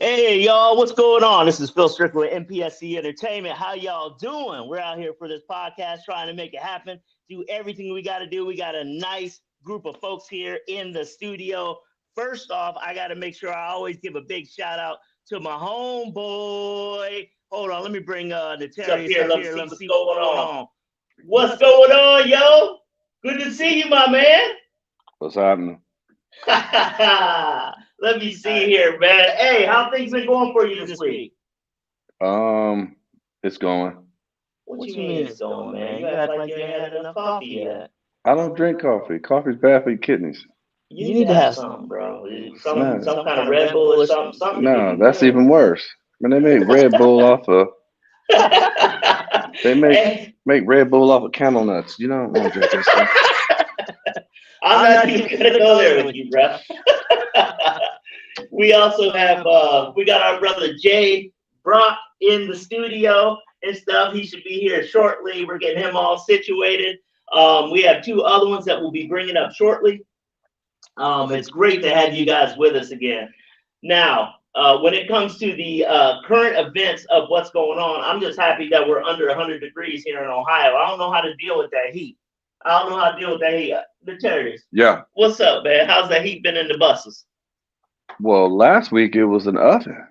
Hey y'all, what's going on? This is Phil Strickland with MPSC Entertainment. How y'all doing? We're out here for this podcast trying to make it happen. Do everything we got to do. We got a nice group of folks here in the studio. First off, I got to make sure I always give a big shout out to my homeboy. Hold on, let me bring Notarius up here. Let me see what's going on. What's going on, yo? Good to see you, my man. What's happening? Let me see here, man. Hey, how things been going for you this week? It's going. What you mean it's going, man? You act like you ain't had enough coffee yet. I don't drink coffee. Coffee's bad for your kidneys. You need to have something, bro. Some kind of Red Bull or something. No, that's even worse. When they make Red Bull off of, they make Red Bull off of camel nuts. You don't want to drink that stuff. I'm not even gonna go there with you, bro. We also have we got our brother Jaye Brock in the studio and stuff. He should be here shortly. We're getting him all situated. We have two other ones that we'll be bringing up shortly. It's great to have you guys with us again. Now, when it comes to the current events of what's going on, I'm just happy that we're under 100 degrees here in Ohio. I don't know how to deal with that heat. Notarius. Yeah. What's up, man? How's the heat been in the buses? Well, last week it was an oven.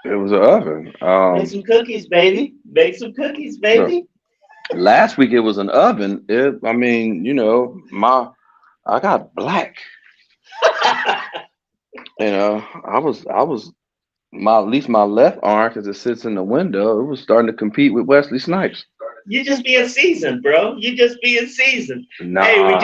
It was an oven. Make some cookies, baby. Make some cookies, baby. Last week it was an oven. I got black. I was at least my left arm, because it sits in the window, it was starting to compete with Wesley Snipes. You just being seasoned, bro. You just being seasoned. Nah. Hey, we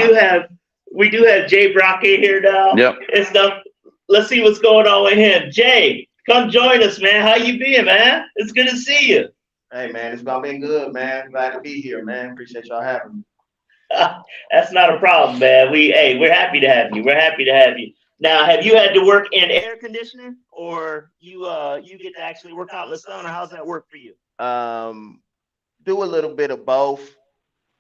do have Jaye Brock in here now. Yep. And stuff. Let's see what's going on with him. Jay, come join us, man. How you been, man? It's good to see you. Hey, man, it's been good, man. Glad to be here, man. Appreciate y'all having me. That's not a problem, man. We're happy to have you. We're happy to have you. Now, have you had to work in air conditioning, or you get to actually work out in the sun, or how's that work for you? Do a little bit of both.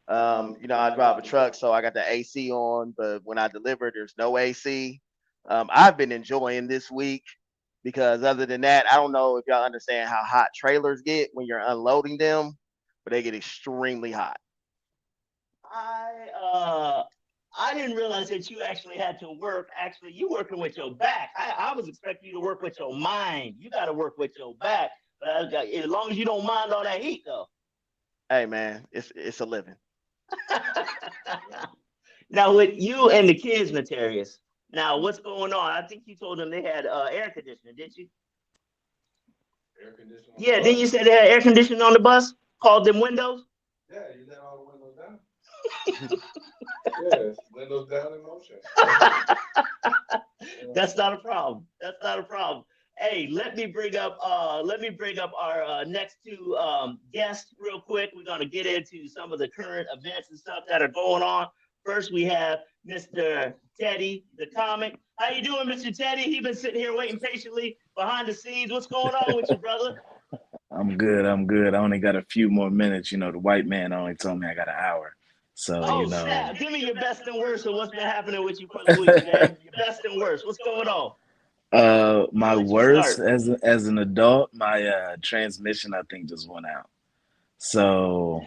I drive a truck, so I got the AC on, but when I deliver, there's no AC. I've been enjoying this week because other than that, I don't know if y'all understand how hot trailers get when you're unloading them, but they get extremely hot. I didn't realize that you actually had to work. Actually, you working with your back. I was expecting you to work with your mind. You got to work with your back. But as long as you don't mind all that heat, though. Hey, man, it's a living. Now, with you and the kids, Notarius, now what's going on? I think you told them they had air conditioning, didn't you? Air conditioning? Yeah, didn't you say they had air conditioning on the bus? Called them windows? Yeah, you let all the windows down. Yes, windows down in motion. That's not a problem. That's not a problem. Hey, let me bring up our next two guests real quick. We're gonna get into some of the current events and stuff that are going on. First, we have Mr. Teddy, the comic. How you doing, Mr. Teddy? He's been sitting here waiting patiently behind the scenes. What's going on with you, brother? I'm good. I only got a few more minutes. The white man only told me I got an hour. So, snap. Give me your best and worst of what's been happening with you for the week, man. Your best and worst. What's going on? My worst as an adult, my transmission I think just went out. So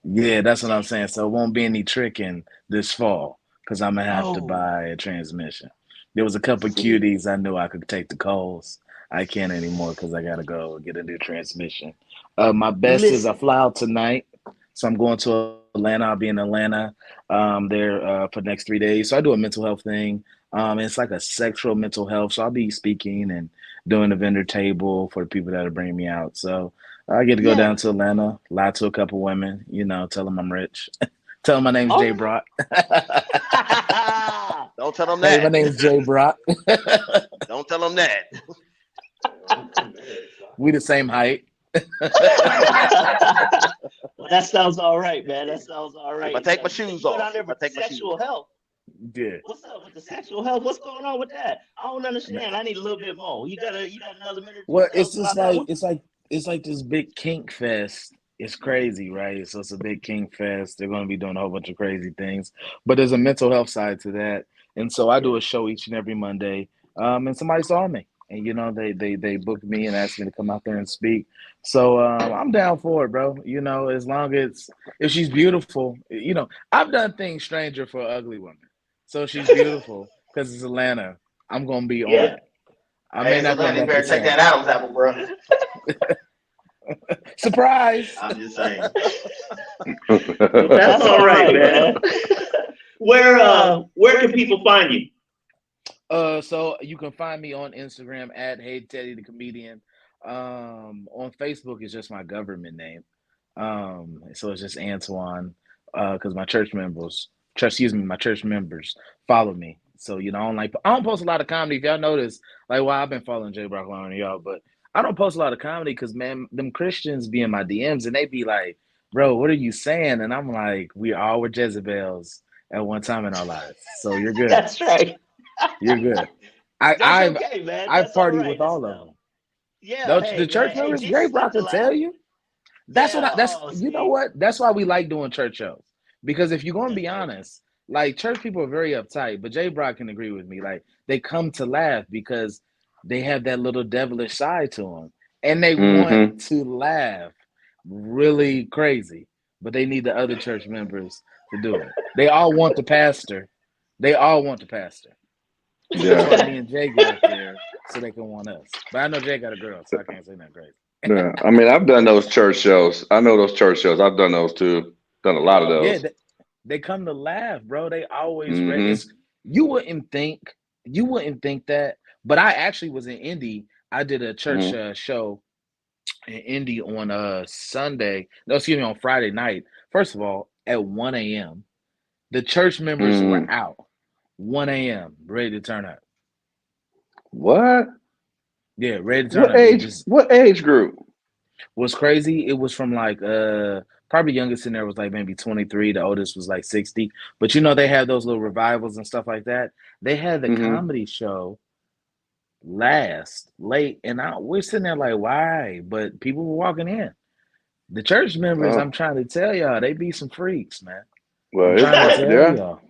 yeah, that's what I'm saying. So it won't be any tricking this fall because I'm gonna have to buy a transmission. There was a couple cuties I knew I could take the calls. I can't anymore because I gotta go get a new transmission. My best is I fly out tonight, so I'm going to Atlanta. I'll be in Atlanta there for the next 3 days. So I do a mental health thing. It's like a sexual mental health. So I'll be speaking and doing a vendor table for the people that are bringing me out. So I get to go down to Atlanta, lie to a couple women, tell them I'm rich. Tell them my name's Jaye Brock. Don't tell them that. Hey, my name's Jaye Brock. Don't tell them that. We the same height. Well, that sounds all right, man. That sounds all right. If I take my shoes off. I take my sexual health. Yeah. What's up with the sexual health? What's going on with that? I don't understand. I need a little bit more. You got another minute? Well, it's just it's like this big kink fest. It's crazy, right? So it's a big kink fest. They're going to be doing a whole bunch of crazy things, but there's a mental health side to that. And so I do a show each and every Monday. And somebody saw me, and they booked me and asked me to come out there and speak. So I'm down for it, bro. As long as if she's beautiful, I've done things stranger for ugly women. So if she's beautiful because it's Atlanta, I'm gonna be on it. I may not come back better take that Adam's apple, bro. Surprise! I'm just saying. That's all right, man. Where can people find you? So you can find me on Instagram at Hey Teddy the Comedian. On Facebook it's just my government name. So it's just Antoine. Because my church members follow me. So I don't post a lot of comedy. If y'all notice, I've been following Jaye Brock longer than y'all, but I don't post a lot of comedy because man, them Christians be in my DMs and they be like, bro, what are you saying? And I'm like, we all were Jezebels at one time in our lives. So you're good. That's right. You're good. That's okay, man. I've partied right. with all of them. Yeah. The church members, Jaye Brock will tell you. That's you know what? That's why we like doing church shows. Because if you're going to be honest, church people are very uptight, but Jaye Brock can agree with me. They come to laugh because they have that little devilish side to them. And they want to laugh really crazy, but they need the other church members to do it. They all want the pastor. Yeah. That's why me and Jay get up there so they can want us. But I know Jay got a girl, so I can't say nothing crazy. Yeah. I mean, I've done those church shows. I know those church shows. I've done those too. Done a lot of those. Yeah, they come to laugh, bro. They always ready. You wouldn't think that, but I actually was in Indy. I did a church show in Indy on on Friday night. First of all, at 1 a.m. The church members were out. 1 a.m. ready to turn up. What? Yeah, ready to turn up. What age group? Was crazy. It was from probably youngest in there was maybe 23. The oldest was 60. But they have those little revivals and stuff like that. They had the comedy show late, and we're sitting there why? But people were walking in. The church members, I'm trying to tell y'all, they be some freaks, man. Well, I'm trying to tell y'all.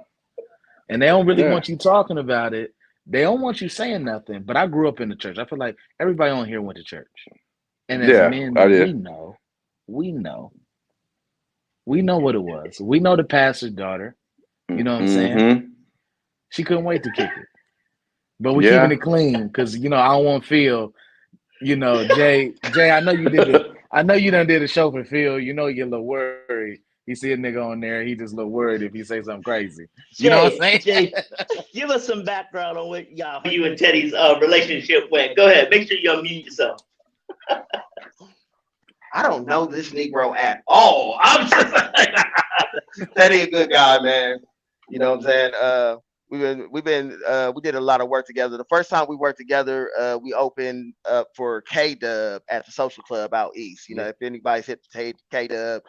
And they don't really want you talking about it. They don't want you saying nothing. But I grew up in the church. I feel like everybody on here went to church. And as men, we know what it was. We know the pastor's daughter. You know what I'm saying? She couldn't wait to kick it. But we're keeping it clean because, I don't want to feel, Jay, I know you did it. I know you done did a show for Phil. You're a little worried. You see a nigga on there, he just a little worried if he say something crazy. You know what I'm saying? Jay, give us some background on what you and Teddy's relationship went. Go ahead. Make sure you unmute yourself. I don't know this Negro at all. I'm just Teddy a good guy, man. You know what I'm saying? We did a lot of work together. The first time we worked together, we opened up for K-Dub at the Social Club out east. If anybody's hit K-Dub,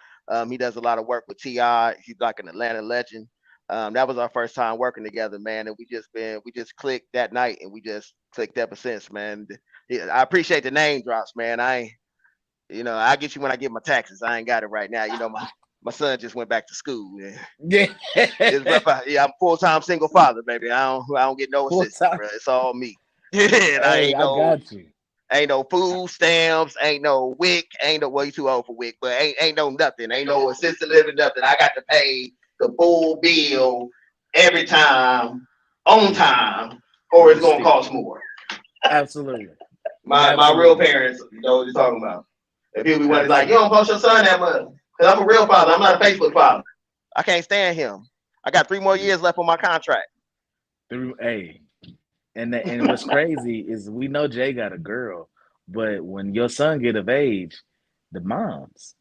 he does a lot of work with T.I. He's like an Atlanta legend. That was our first time working together, man. And we just clicked that night, and we just clicked ever since, man. I appreciate the name drops, man. I get you when I get my taxes. I ain't got it right now. My son just went back to school. Yeah. I'm full-time single father, baby. I don't get no assistance, bro. It's all me. I got you. Ain't no food stamps, ain't no WIC, well, you too old for WIC, but ain't no nothing. Ain't no assisted living, nothing. I got to pay the full bill every time, on time, or it's gonna cost more. Absolutely. My real parents know what you're talking about. If people be like, you don't post your son that much. Because I'm a real father. I'm not a Facebook father. I can't stand him. I got 3 more years left on my contract. Hey, and what's crazy is we know Jay got a girl, but when your son get of age, the moms,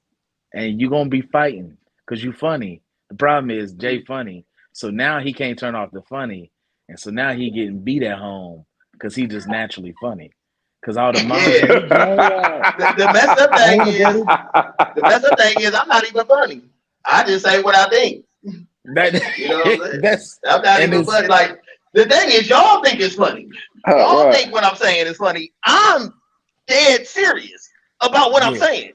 and you gonna be fighting because you funny. The problem is Jay funny, so now he can't turn off the funny, and so now he getting beat at home because he just naturally funny. Because all the moms, the messed up thing is I'm not even funny. I just say what I think. You know what I'm saying? I'm not even funny. Like the thing is, y'all think it's funny. Y'all think what I'm saying is funny. I'm dead serious about what I'm saying.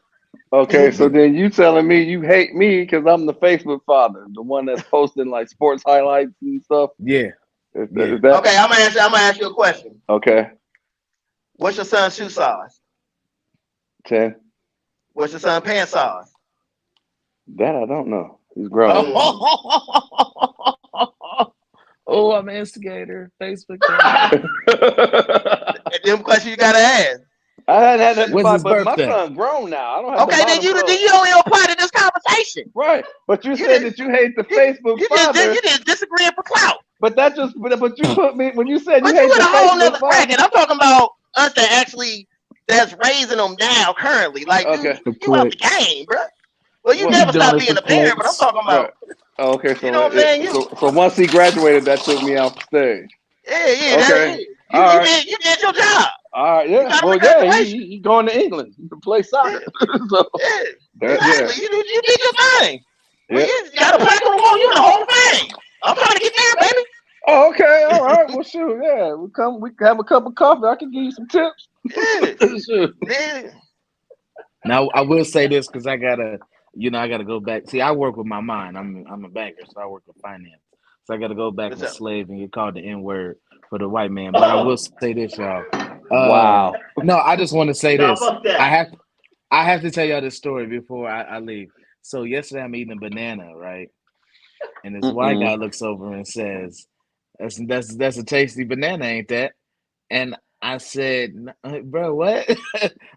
Okay, so then you telling me you hate me because I'm the Facebook father, the one that's posting sports highlights and stuff. Yeah. Is Yeah. that Okay, I'm gonna ask you a question. okay? What's your son's shoe size? 10. What's your son's pants size? That I don't know. He's grown. Oh, I'm an instigator. Facebook. Them questions you gotta ask. I hadn't had that When's his but my birthday? son grown now. I don't have Okay, to then bottom you pro. don't even apply to this conversation. Right, but you You said did- that you hate the Facebook father. You just disagreeing for clout. But that just but you put me when you said you But hate you in the a whole Facebook nother father. bracket. I'm talking about us that's raising them now currently. Like, Okay. dude, you out the game, bro. Well, you Well, never doing stop it being for a parent, but I'm clicks. talking about, Right. Oh, okay, so you know what I'm saying? so once he graduated, that took me off the stage. Yeah, Okay. that's it. All right. You did your job. All right, You yeah. got him Well, to yeah, graduation. he going to England. He can play soccer. So Yeah, that, exactly. You did your thing. Well, yeah. you got a plaque on the wall. You in the Hall of Fame. I'm trying to get there, baby. Oh, okay, all right. Well, shoot, yeah. We can have a cup of coffee. I can give you some tips. Yeah. Shoot. Yeah. Now I will say this because I gotta go back. See, I work with my mind. I'm a banker, so I work with finance. So I gotta go back What's to up? slave and get called the N-word for the white man. But I will say this, y'all. Wow. No, I just want to say No, this. fuck that. I have to tell y'all this story before I leave. So yesterday I'm eating a banana, right? And this white guy looks over and says, "That's a tasty banana, ain't that?" And I said, "Bro, what?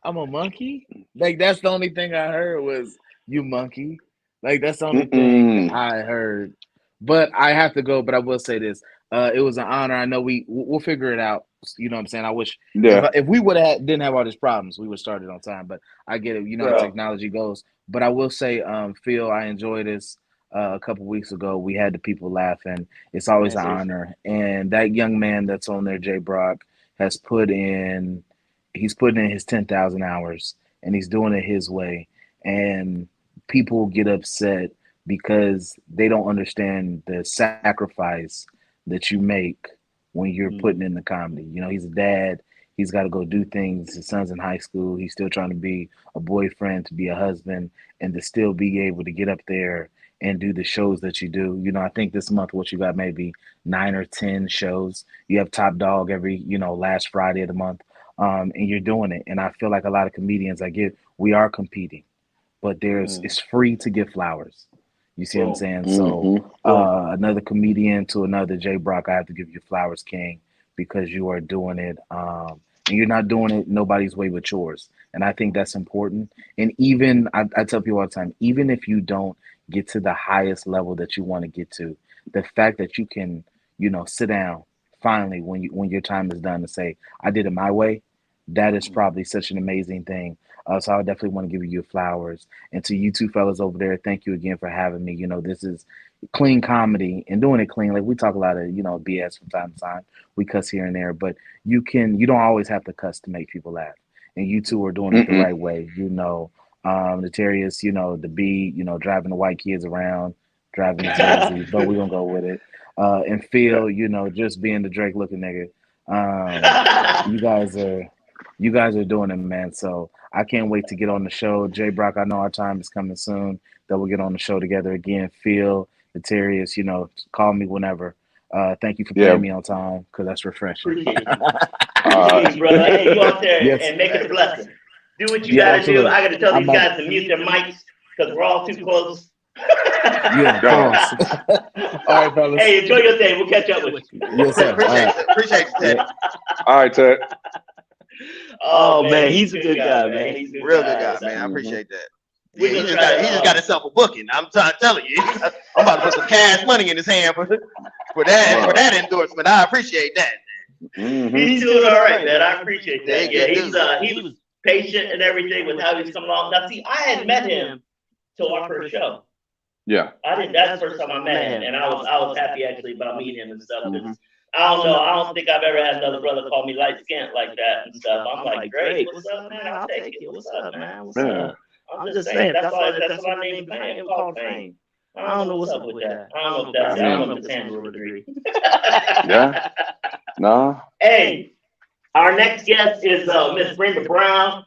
I'm a monkey?" Like that's the only thing I heard was "you monkey." Like that's the only thing I heard. But I have to go. But I will say this: it was an honor. I know we'll figure it out. You know what I'm saying? I wish Yeah. if we would have didn't have all these problems, we would start it on time. But I get it. You know how Yeah. technology goes. But I will say, Phil, I enjoyed this. A couple weeks ago, we had the people laughing. It's always an honor. And that young man that's on there, Jaye Brock, he's put in his 10,000 hours and he's doing it his way. And people get upset because they don't understand the sacrifice that you make when you're putting in the comedy. You know, he's a dad. He's got to go do things. His son's in high school. He's still trying to be a boyfriend, to be a husband, and to still be able to get up there and do the shows that you do. You know, I think this month what you got maybe 9 or 10 shows. You have Top Dog every, last Friday of the month, and you're doing it. And I feel like a lot of comedians we are competing, but it's free to give flowers. You see what I'm saying? So another comedian to another, Jaye Brock, I have to give you flowers, King, because you are doing it. And you're not doing it nobody's way but yours. And I think that's important. And even, I tell people all the time, even if you don't get to the highest level that you want to get to, the fact that you can, sit down finally when your time is done to say, I did it my way, that is probably such an amazing thing. So I definitely want to give you flowers. And to you two fellas over there, thank you again for having me. This is clean comedy and doing it clean. Like we talk a lot of, BS from time to time. We cuss here and there, but you don't always have to cuss to make people laugh. And you two are doing it the right way. Notarious, the B, driving the white kids around, driving the Jersey, but we're gonna go with it. And Phil, just being the Drake looking nigga. You guys are doing it, man. So I can't wait to get on the show. Jaye Brock, I know our time is coming soon that we'll get on the show together again. Phil, Notarious, call me whenever. Thank you for paying me on time because that's refreshing. Appreciate you. Appreciate you, brother. Hey, you out there and make it a blessing. Do what you gotta do. I gotta tell these guys to mute their mics because we're all too close. Yeah, of course. All right, fellas. Hey, enjoy your day. We'll catch up with you. Yes, sir. Appreciate you, Ted. All right, Ted. Oh man, he's a good guy, man. He's a Real good guy, man. I appreciate that. Yeah, he just got himself a booking. I'm telling you, I'm about to put some cash money in his hand for that endorsement. I appreciate that. He's doing all right, man. I appreciate that. Yeah, he was patient and everything with how he's coming along. Now, see, I hadn't met him till our first show. Yeah. That's the first time I met him, and I was happy actually about meeting him and stuff. I don't know. I don't think I've ever had another brother call me light skinned like that and stuff. I'm like, great. What's up, man? I'll take it. What's up, man? What's up? I'm just saying. That's why I named Fame. It's called Fame. I don't know what's up with that. I don't know if it's handle a degree. Yeah. No. Hey, our next guest is Miss Brenda Brown.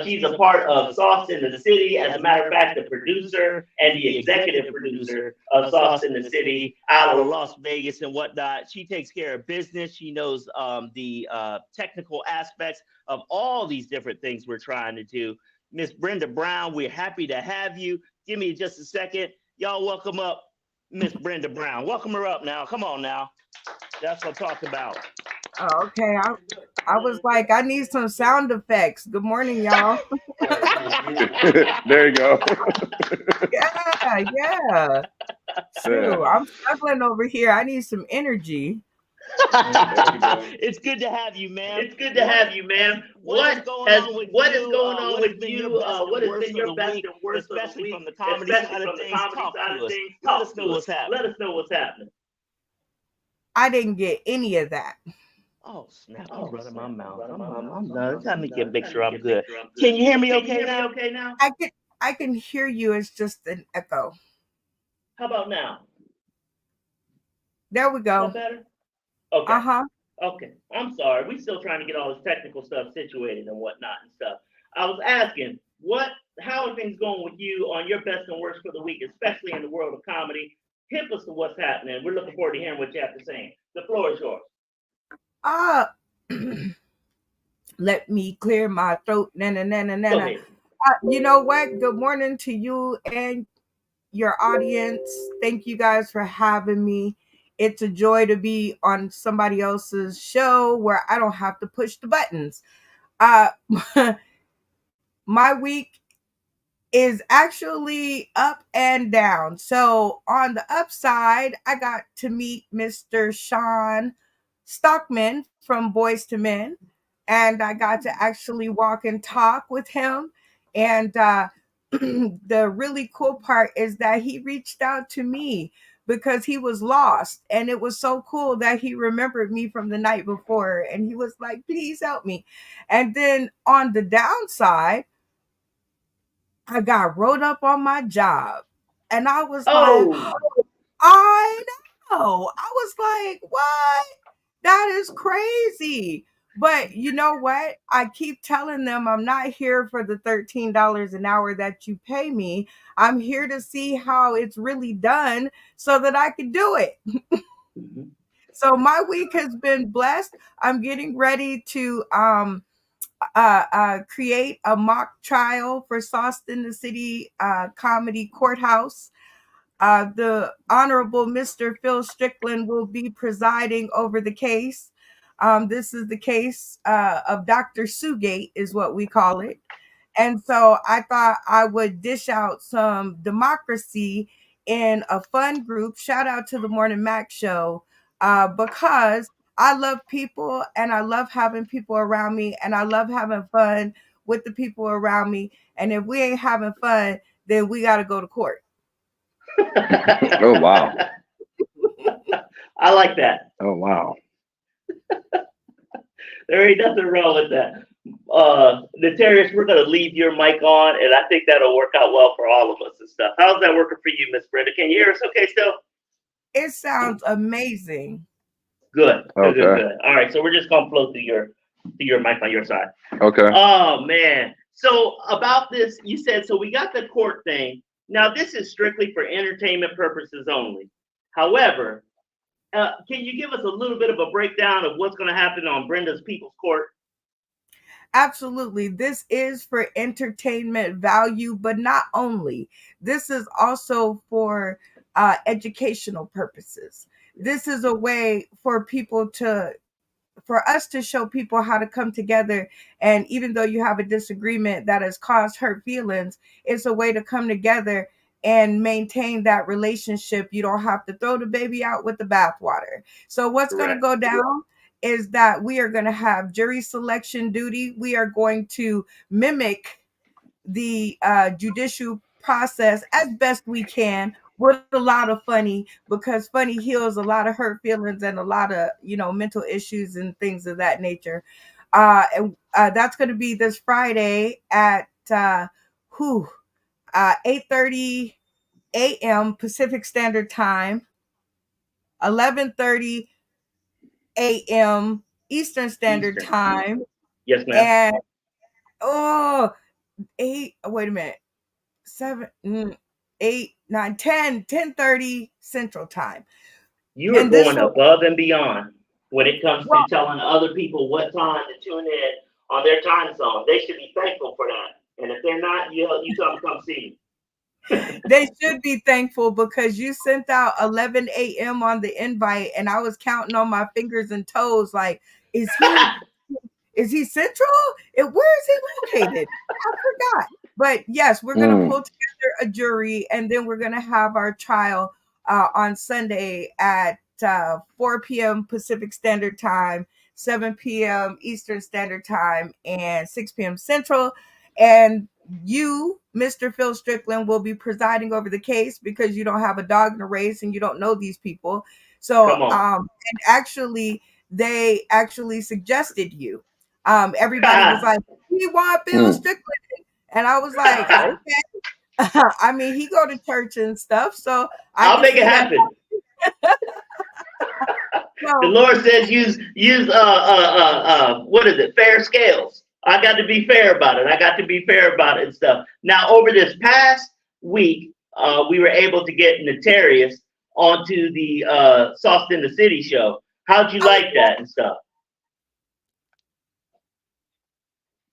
She's a part of Sauce in the City. As a matter of fact, the producer and the executive producer of Sauce in the City out of Las Vegas and whatnot. She takes care of business. She knows the technical aspects of all these different things we're trying to do. Miss Brenda Brown, we're happy to have you. Give me just a second. Y'all welcome up Miss Brenda Brown. Welcome her up now. Come on now. That's what I'm talking about. Oh, okay. I was like, I need some sound effects. Good morning, y'all. There you go. Yeah. True. I'm struggling over here. I need some energy. It's good to have you, man. It's good to have you, man. What is going on with you? What has been your best and worst, especially from the comedy side of things? Talk to us. Let us know what's happening. Let us know what's happening. I didn't get any of that. Oh snap! I'm running my mouth. I'm done. Let me make sure I'm good. Can you hear me okay now? I can hear you. It's just an echo. How about now? There we go. Is that better? Okay. Uh-huh. Okay. I'm sorry. We still trying to get all this technical stuff situated and whatnot and stuff. I was asking, how are things going with you on your best and worst for the week, especially in the world of comedy? Hit us to what's happening. We're looking forward to hearing what you have to say. The floor is yours. Let me clear my throat. You know what? Good morning to you and your audience. Thank you guys for having me. It's a joy to be on somebody else's show where I don't have to push the buttons. My week is actually up and down. So on the upside, I got to meet Mr. Sean Stockman from Boys to Men, and I got to actually walk and talk with him. And the really cool part is that he reached out to me because he was lost, and it was so cool that he remembered me from the night before, and he was like, please help me. And then on the downside, I got wrote up on my job, and I was like, I know. I was like, what? That is crazy. But you know what? I keep telling them I'm not here for the $13 an hour that you pay me. I'm here to see how it's really done so that I can do it. So my week has been blessed. I'm getting ready to create a mock trial for Sauce in the City Comedy Courthouse. The Honorable Mr. Phil Strickland will be presiding over the case. This is the case of Dr. Sugate, is what we call it. And so I thought I would dish out some democracy in a fun group. Shout out to the Morning Mac Show, because I love people and I love having people around me and I love having fun with the people around me. And if we ain't having fun, then we got to go to court. Oh, wow. I like that. Oh, wow. There ain't nothing wrong with that. Natarius, we're going to leave your mic on, and I think that'll work out well for all of us and stuff. How's that working for you, Miss Brenda? Can you hear us okay still? It sounds amazing. Good. Okay. Good. All right, so we're just going to flow through your mic on your side. Okay. Oh, man. So about this, you said, so we got the court thing. Now, this is strictly for entertainment purposes only. However, can you give us a little bit of a breakdown of what's going to happen on Brenda's People's Court? Absolutely. This is for entertainment value, but not only. This is also for educational purposes. This is a way for us to show people how to come together. And even though you have a disagreement that has caused hurt feelings, it's a way to come together and maintain that relationship. You don't have to throw the baby out with the bathwater. So what's going to go down is that we are going to have jury selection duty. We are going to mimic the judicial process as best we can, with a lot of funny, because funny heals a lot of hurt feelings and a lot of, mental issues and things of that nature. And that's going to be this Friday at 8:30 a.m. Pacific Standard Time, 11:30 a.m. Eastern Standard Time. Yes, ma'am. Oh, 8. Wait a minute. 7, 8, 9, 10, 10:30 Central Time. You are And this going will, above and beyond when it comes well, to telling other people what time to tune in on their time zone. They should be thankful for that. And if they're not, you tell them to come see they should be thankful because you sent out 11 a.m. on the invite, and I was counting on my fingers and toes. Like, is he central? Where is he located? I forgot. But yes, we're gonna pull together a jury, and then we're gonna have our trial on Sunday at 4 p.m. Pacific Standard Time, 7 p.m. Eastern Standard Time, and 6 p.m. Central. And you, Mr. Phil Strickland, will be presiding over the case because you don't have a dog in the race and you don't know these people. So, Come on. and actually, they actually suggested you. Everybody was like, "We want Phil Strickland," and I was like, "Okay." I mean, he go to church and stuff, so I'll make it happen. The Lord says use what is it? Fair scales. I got to be fair about it. And stuff. Now, over this past week, we were able to get Notarius onto the Sauce in the City show. How'd you like that and stuff?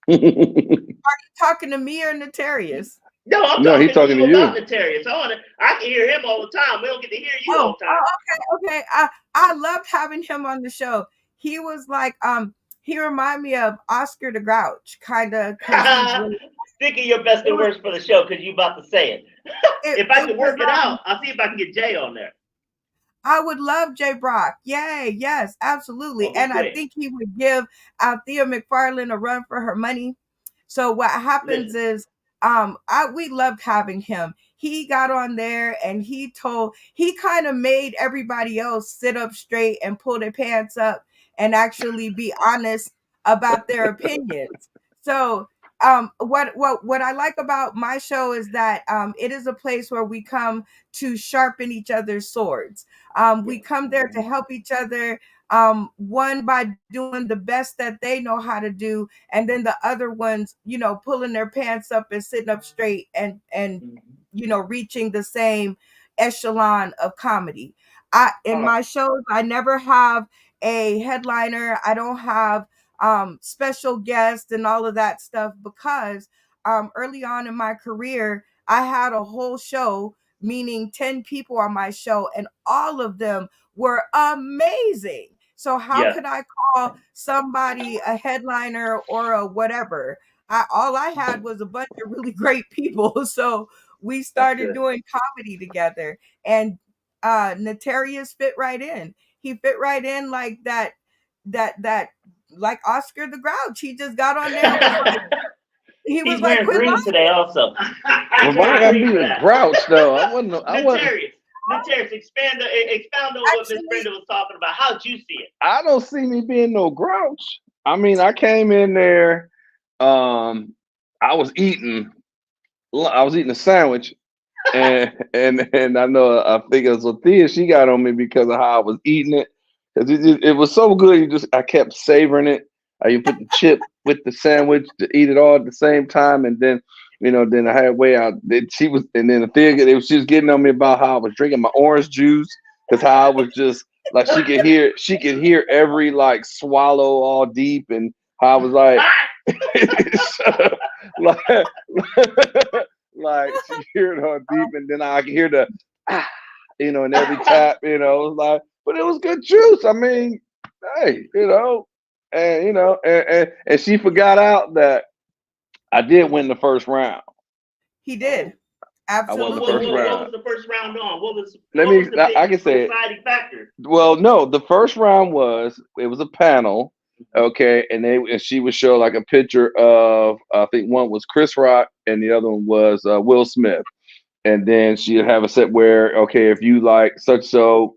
Are you talking to me or Notarius? No, I'm he's talking to you about Notarius. I can hear him all the time. We don't get to hear you all the time. Okay. I loved having him on the show. He was like, he reminded me of Oscar the Grouch, kind of. Think of your best and worst for the show because you about to say it. If I can work it out, I'll see if I can get Jay on there. I would love Jaye Brock. Yay, yes, absolutely. And I think he would give Althea McFarland a run for her money. So what happens is we loved having him. He got on there and he kind of made everybody else sit up straight and pull their pants up and actually be honest about their opinions. So what I like about my show is that it is a place where we come to sharpen each other's swords. We come there to help each other, one by doing the best that they know how to do, and then the other ones, pulling their pants up and sitting up straight and reaching the same echelon of comedy. In my shows, I never have a headliner. I don't have special guests and all of that stuff because early on in my career, I had a whole show, meaning 10 people on my show, and all of them were amazing. So how could I call somebody a headliner or a whatever? All I had was a bunch of really great people. So we started doing comedy together, and Notarius fit right in. He fit right in like that like Oscar the Grouch. He just got on there and was like, He's wearing green today also. Well, why I gotta be a Grouch though? I wasn't. Notarius, expound on what Miss Brenda was talking about. How'd you see it? I don't see me being no Grouch. I mean, I came in there. I was eating a sandwich, and I know I think it was Althea. She got on me because of how I was eating it. Because it was so good, I kept savoring it. You put the chip with the sandwich to eat it all at the same time, and then then I had a way out. She was getting on me about how I was drinking my orange juice, because how I was just like she could hear every like swallow all deep, and how I was like, like she hear it all deep, and then I could hear the in every tap, it was like. But it was good juice. I mean, hey, and she forgot out that I did win the first round. He did. Absolutely. I won the first round. What was the first round on? What was I can say deciding factor? Well, no, the first round was a panel, okay, and she would show like a picture of I think one was Chris Rock and the other one was Will Smith, and then she'd have a set where okay, if you like such so.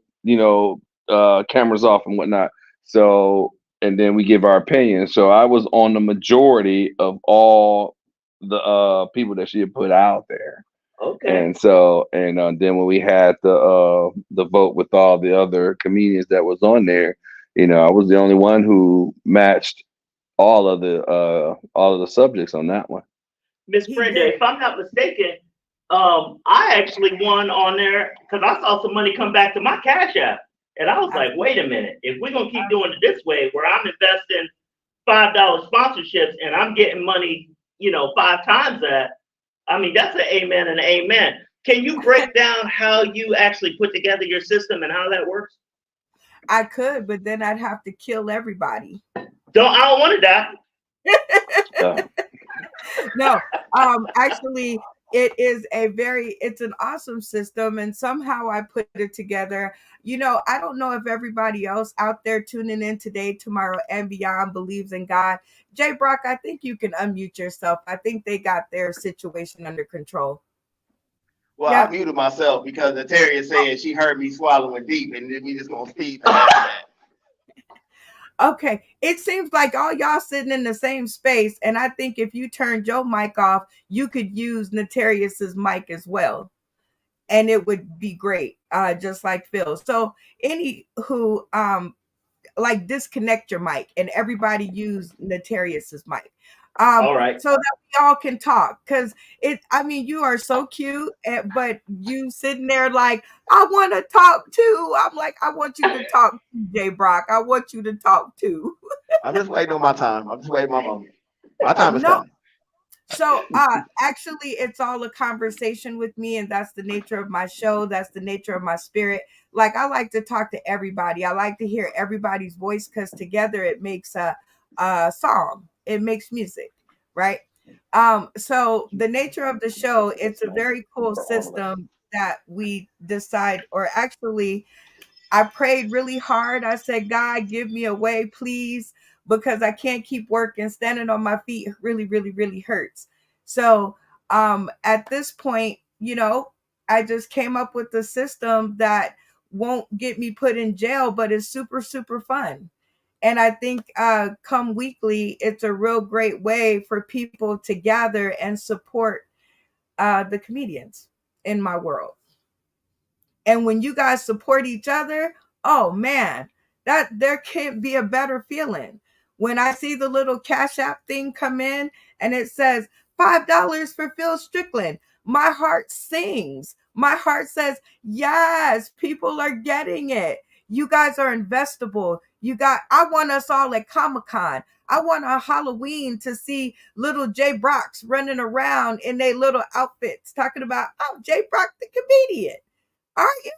Cameras off and whatnot. So, and then we give our opinion. So I was on the majority of all the people that she had put out there. Okay. And so, and then when we had the vote with all the other comedians that was on there, I was the only one who matched all of the subjects on that one. Miss He Brenda, did. if I'm not mistaken, I actually won on there because I saw some money come back to my Cash App. And I was like, wait a minute, if we're gonna keep doing it this way, where I'm investing $5 sponsorships and I'm getting money, 5 times that, I mean, that's an amen and an amen. Can you break down how you actually put together your system and how that works? I could, but then I'd have to kill everybody. I don't want to die. No, actually, it's an awesome system, and somehow I put it together. I don't know if everybody else out there tuning in today, tomorrow, and beyond believes in God. Jaye Brock, I think you can unmute yourself. I think they got their situation under control. Well, Yeah. I muted myself because Nataria said she heard me swallowing deep, and then we just gonna speed past that. Okay, it seems like all y'all sitting in the same space, and I think if you turned your mic off, you could use Notarius's mic as well, and it would be great, just like Phil. So, like disconnect your mic, and everybody use Notarius's mic, All right. so that we all can talk. Because you are so cute, but you sitting there like, I want to talk too. I'm like, I want you to talk too, Jaye Brock. I want you to talk too. I'm just waiting on my time. I'm just waiting my moment. My time is coming. So actually it's all a conversation with me, and that's the nature of my show. That's the nature of my spirit. Like, I like to talk to everybody. I like to hear everybody's voice, because together it makes a song. It makes music, right? So the nature of the show, it's a very cool system that we decide, or actually I prayed really hard. I said, God, give me a way, please, because I can't keep working. Standing on my feet really, really, really hurts. So at this point, I just came up with a system that won't get me put in jail, but is super, super fun. And I think come weekly, it's a real great way for people to gather and support the comedians in my world. And when you guys support each other, oh man, that there can't be a better feeling. When I see the little Cash App thing come in and it says $5 for Phil Strickland, my heart sings. My heart says, yes, people are getting it. You guys are investable. I want us all at Comic-Con. I want a Halloween to see little Jaye Brocks running around in their little outfits talking about, oh, Jaye Brock the comedian. Are you?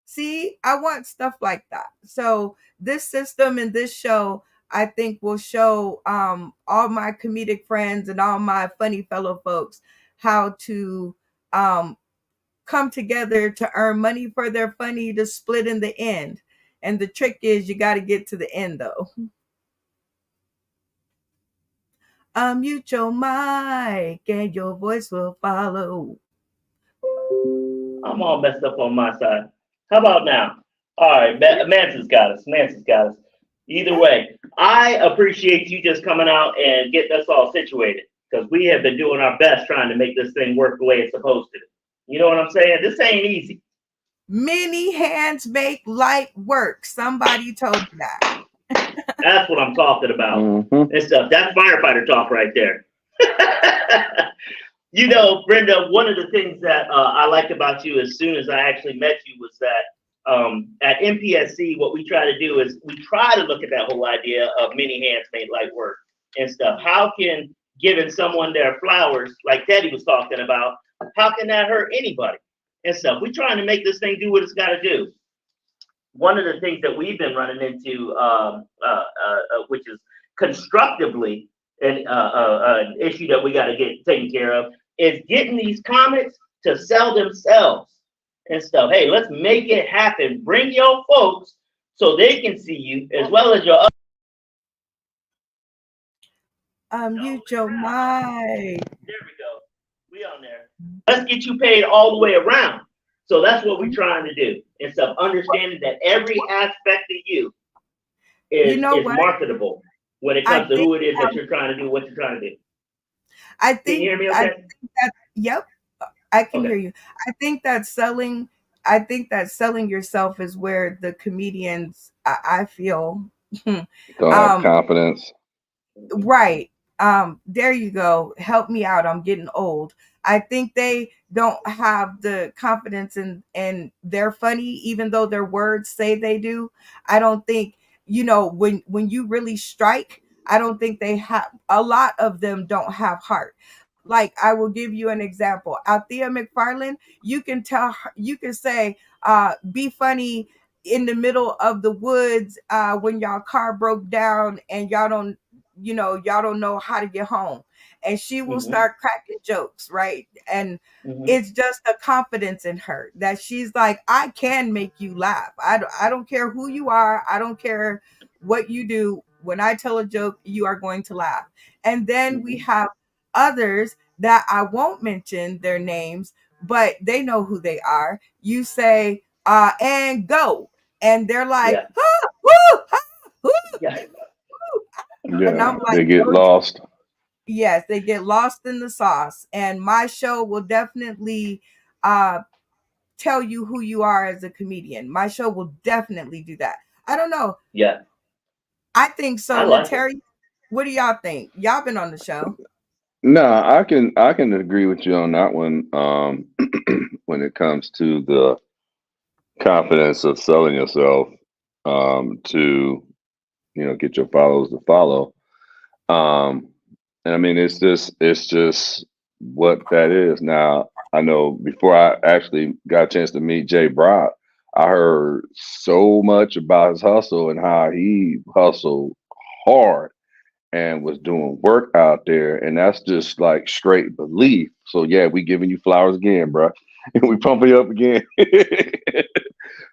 See, I want stuff like that. So this system and this show, I think, will show all my comedic friends and all my funny fellow folks how to come together to earn money for their funny to split in the end. And the trick is you got to get to the end, though. Mute your mic and your voice will follow. I'm all messed up on my side. How about now? All right, Manson's got us. Either way, I appreciate you just coming out and getting us all situated, because we have been doing our best trying to make this thing work the way it's supposed to. You know what I'm saying? This ain't easy. Many hands make light work. Somebody told you that. That's what I'm talking about. Mm-hmm. And stuff. That's firefighter talk right there. Brenda, one of the things that I liked about you as soon as I actually met you was that at MPSC, what we try to do is we try to look at that whole idea of many hands make light work and stuff. How can giving someone their flowers, like Teddy was talking about, how can that hurt anybody and stuff? We're trying to make this thing do what it's got to do. One of the things that we've been running into, which is constructively an issue that we got to get taken care of, is getting these comics to sell themselves and stuff. Hey, let's make it happen. Bring your folks so they can see you as well as your other. Mute your mic. There we go. We on there. Let's get you paid all the way around. So that's what we're trying to do and stuff. Understanding that every aspect of you is marketable when it comes to who it is that you're trying to do, what you're trying to do. Can you hear me okay? Yep, I can hear you. I think that selling yourself is where the comedians, I feel, don't have confidence. Right. There you go. Help me out. I'm getting old. I think they don't have the confidence in they're funny, even though their words say they do. I don't think, when you really strike, I don't think they have, a lot of them don't have heart. Like, I will give you an example. Althea McFarland, you can tell her, you can say, be funny in the middle of the woods, when y'all car broke down and y'all don't know how to get home, and she will start cracking jokes, right? And it's just a confidence in her that she's like, I can make you laugh. I don't care who you are, I don't care what you do. When I tell a joke, you are going to laugh. And then we have others that I won't mention their names, but they know who they are. You say, and go, and they're like, ah, woo, ah, woo. And I'm Yeah, like, they get "No, lost. yes, they get lost in the sauce." And my show will definitely uh, tell you who you are as a comedian. My show will definitely do that. I don't know. Yeah, I think so. I like it. Nateri, what do y'all think? Y'all been on the show. No, I can agree with you on that one. When it comes to the confidence of selling yourself, to get your followers to follow. Um, and I mean, it's just what that is. Now, I know before I actually got a chance to meet Jaye Brock, I heard so much about his hustle and how he hustled hard and was doing work out there, and that's just like straight belief. So yeah, we giving you flowers again, bro, and we pumping you up again.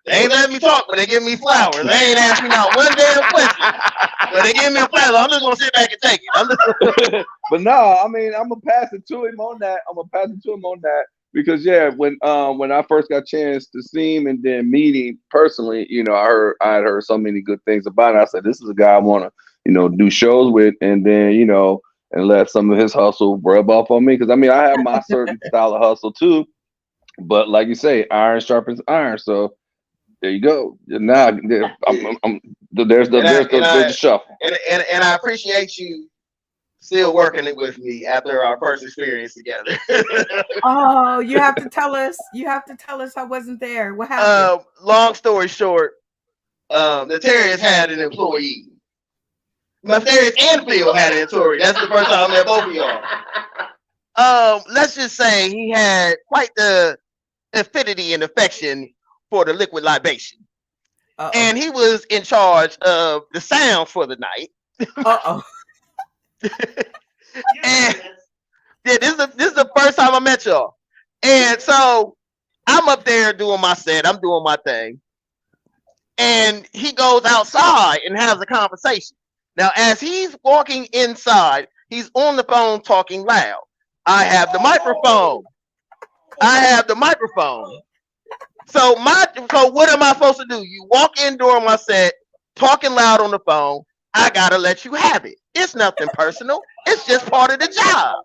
They ain't letting me talk, but they give me flowers. They ain't asked me not one damn question, but they give me a flower. I'm just gonna sit back and take it. But no, I mean, I'm gonna pass it to him on that. Because yeah, when I first got a chance to see him and then meet him personally, I had heard so many good things about it. I said, this is a guy I want to do shows with, and then and let some of his hustle rub off on me. Because I mean, I have my certain style of hustle too, but like you say, iron sharpens iron. So there you go. Now there's the shuffle. And I appreciate you still working it with me after our first experience together. Oh, you have to tell us. You have to tell us I wasn't there. What happened? Long story short, the Terriers had an employee. My Terriers and Phil had an employee. That's the first time I met both of y'all. Let's just say he had quite the affinity and affection for the liquid libation. Uh-oh. And he was in charge of the sound for the night. Uh-oh. And yeah, this is the first time I met y'all. And so I'm up there doing my set. I'm doing my thing. And he goes outside and has a conversation. Now, as he's walking inside, he's on the phone talking loud. I have the microphone. So what am I supposed to do? You walk in during my set, talking loud on the phone. I gotta let you have it. It's nothing personal. It's just part of the job.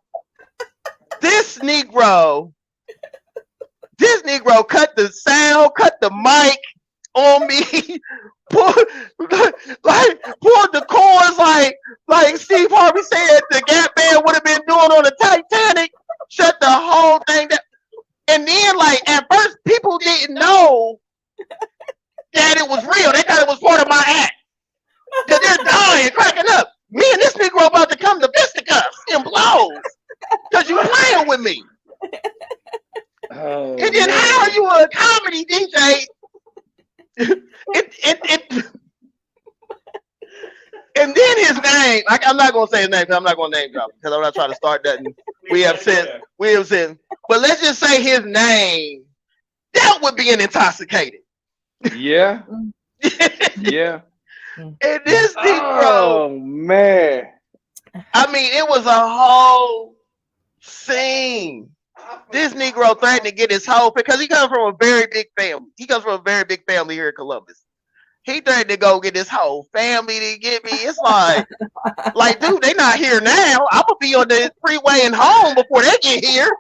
This Negro cut the sound, cut the mic on me, pulled the chords like Steve Harvey said the Gap Band would have been doing on the Titanic. Shut the whole thing down. And then, at first, people didn't know that it was real. They thought it was part of my act. Because they're dying, cracking up. Me and this Negro about to come to fisticuffs and blows. Because you playing with me. Oh, And then man. how are you a comedy DJ? And then his name, I'm not going to say his name because I'm not going to name drop because I'm not trying to start nothing. We have said, but let's just say his name dealt with being intoxicated. Yeah. Yeah. And this Negro, Oh man. I mean, it was a whole scene. This Negro threatened to get his whole, because he comes from a very big family. He comes from a very big family here in Columbus. He threatened to go get his whole family to get me. It's like, dude, they not here now. I'm gonna be on the freeway and home before they get here.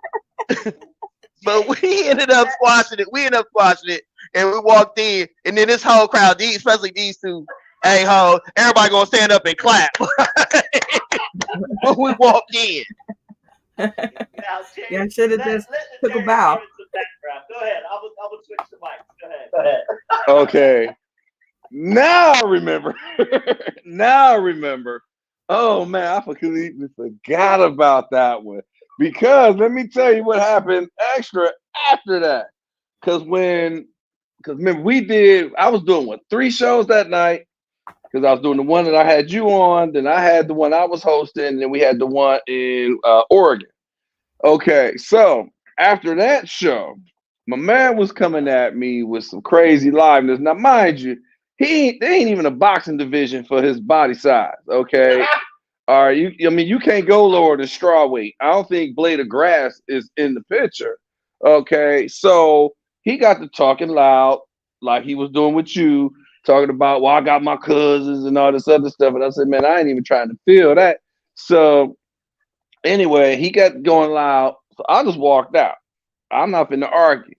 But we ended up squashing it. And we walked in, and then this whole crowd, especially these two a-holes, everybody gonna stand up and clap. when we walked in. Now, Yeah, I should have just took a Terry bow. give it some background. Go ahead. I will switch the mic. Go ahead. Go ahead. Okay. Now I remember. Now I remember. Oh man, I completely forgot about that one. Because let me tell you what happened extra after that. Because remember I was doing 3 shows that night. Because I was doing the one that I had you on, then I had the one I was hosting, and then we had the one in Oregon. Okay, so after that show, my man was coming at me with some crazy liveness. Now, mind you, there ain't even a boxing division for his body size. Okay, all right. You can't go lower than straw weight. I don't think Blade of Grass is in the picture. Okay, so he got to talking loud like he was doing with you, talking about, well, I got my cousins and all this other stuff, and I said, man, I ain't even trying to feel that. So anyway, he got going loud, so I just walked out. I'm not finna argue.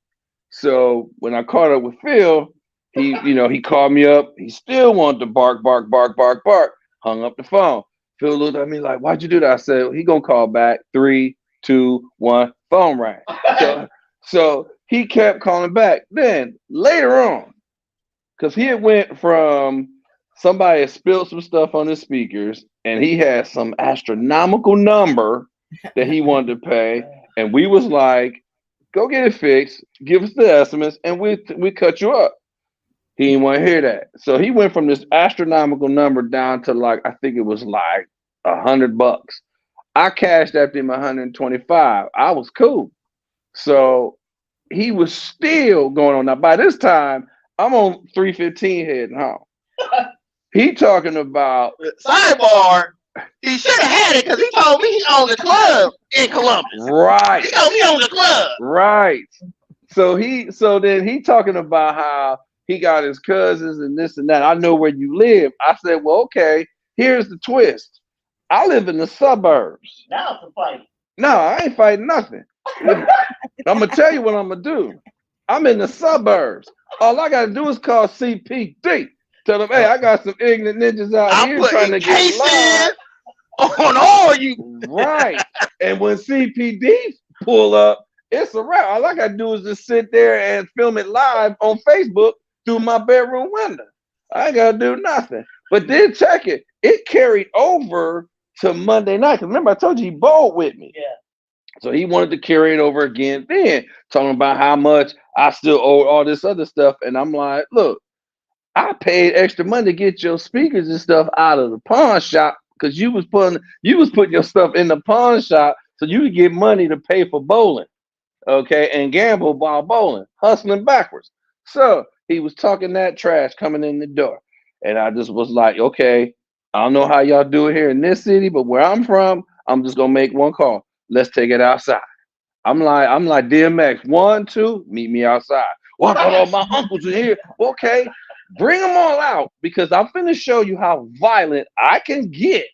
So when I caught up with Phil, he called me up. He still wanted to bark, bark, bark, bark, bark. Hung up the phone. Phil looked at me like, why'd you do that? I said, he gonna call back. 3, 2, 1, phone rang. So he kept calling back. Then later on, because he had went from somebody had spilled some stuff on his speakers, and he had some astronomical number that he wanted to pay, and we was like, go get it fixed, give us the estimates, and we cut you up. He didn't want to hear that. So he went from this astronomical number down to like, I think it was like $100. I cashed after him 125. I was cool. So he was still going on. Now by this time, I'm on 315 heading home. He talking about Sidebar. He should have had it because he told me he owned a club in Columbus. right. He told me he owned a club. Right. So then he talking about how he got his cousins and this and that. I know where you live. I said, well, okay, here's the twist. I live in the suburbs. Now it's a fight. No, I ain't fighting nothing. I'm gonna tell you what I'm gonna do. I'm in the suburbs. All I gotta do is call CPD. Tell them, hey, I got some ignorant ninjas out here trying to get live on all you. Right. And when CPD pull up, it's a wrap. All I gotta do is just sit there and film it live on Facebook through my bedroom window. I ain't gotta do nothing. But then check it. It carried over to Monday night. Because remember, I told you he bowled with me. Yeah. So he wanted to carry it over again then, talking about how much I still owe all this other stuff. And I'm like, look, I paid extra money to get your speakers and stuff out of the pawn shop because you was putting your stuff in the pawn shop so you could get money to pay for bowling, okay, and gamble while bowling, hustling backwards. So he was talking that trash coming in the door. And I just was like, okay, I don't know how y'all do it here in this city, but where I'm from, I'm just gonna make one call. Let's take it outside. I'm like DMX, 1, 2, meet me outside. Well, I thought all my uncles are here. Okay, bring them all out because I'm finna show you how violent I can get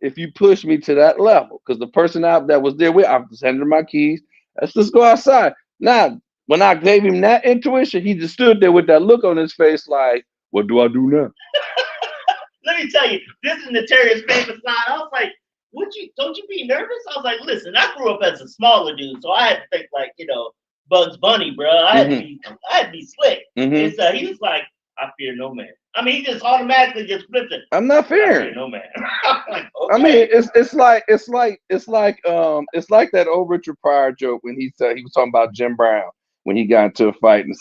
if you push me to that level. Because the person out that was there with, I just handed him my keys. Let's just go outside. Now, when I gave him that intuition, he just stood there with that look on his face like, what do I do now? Let me tell you, this is Nataria's famous line. I was like, don't you be nervous? I was like, listen, I grew up as a smaller dude, so I had to think like, Bugs Bunny, bro. I had to be slick. And so he was like, I fear no man. I mean, he just automatically just flipped it. I'm not fearing. I fear no man. Like, okay. I mean, it's like that old Richard Pryor joke when he was talking about Jim Brown when he got into a fight and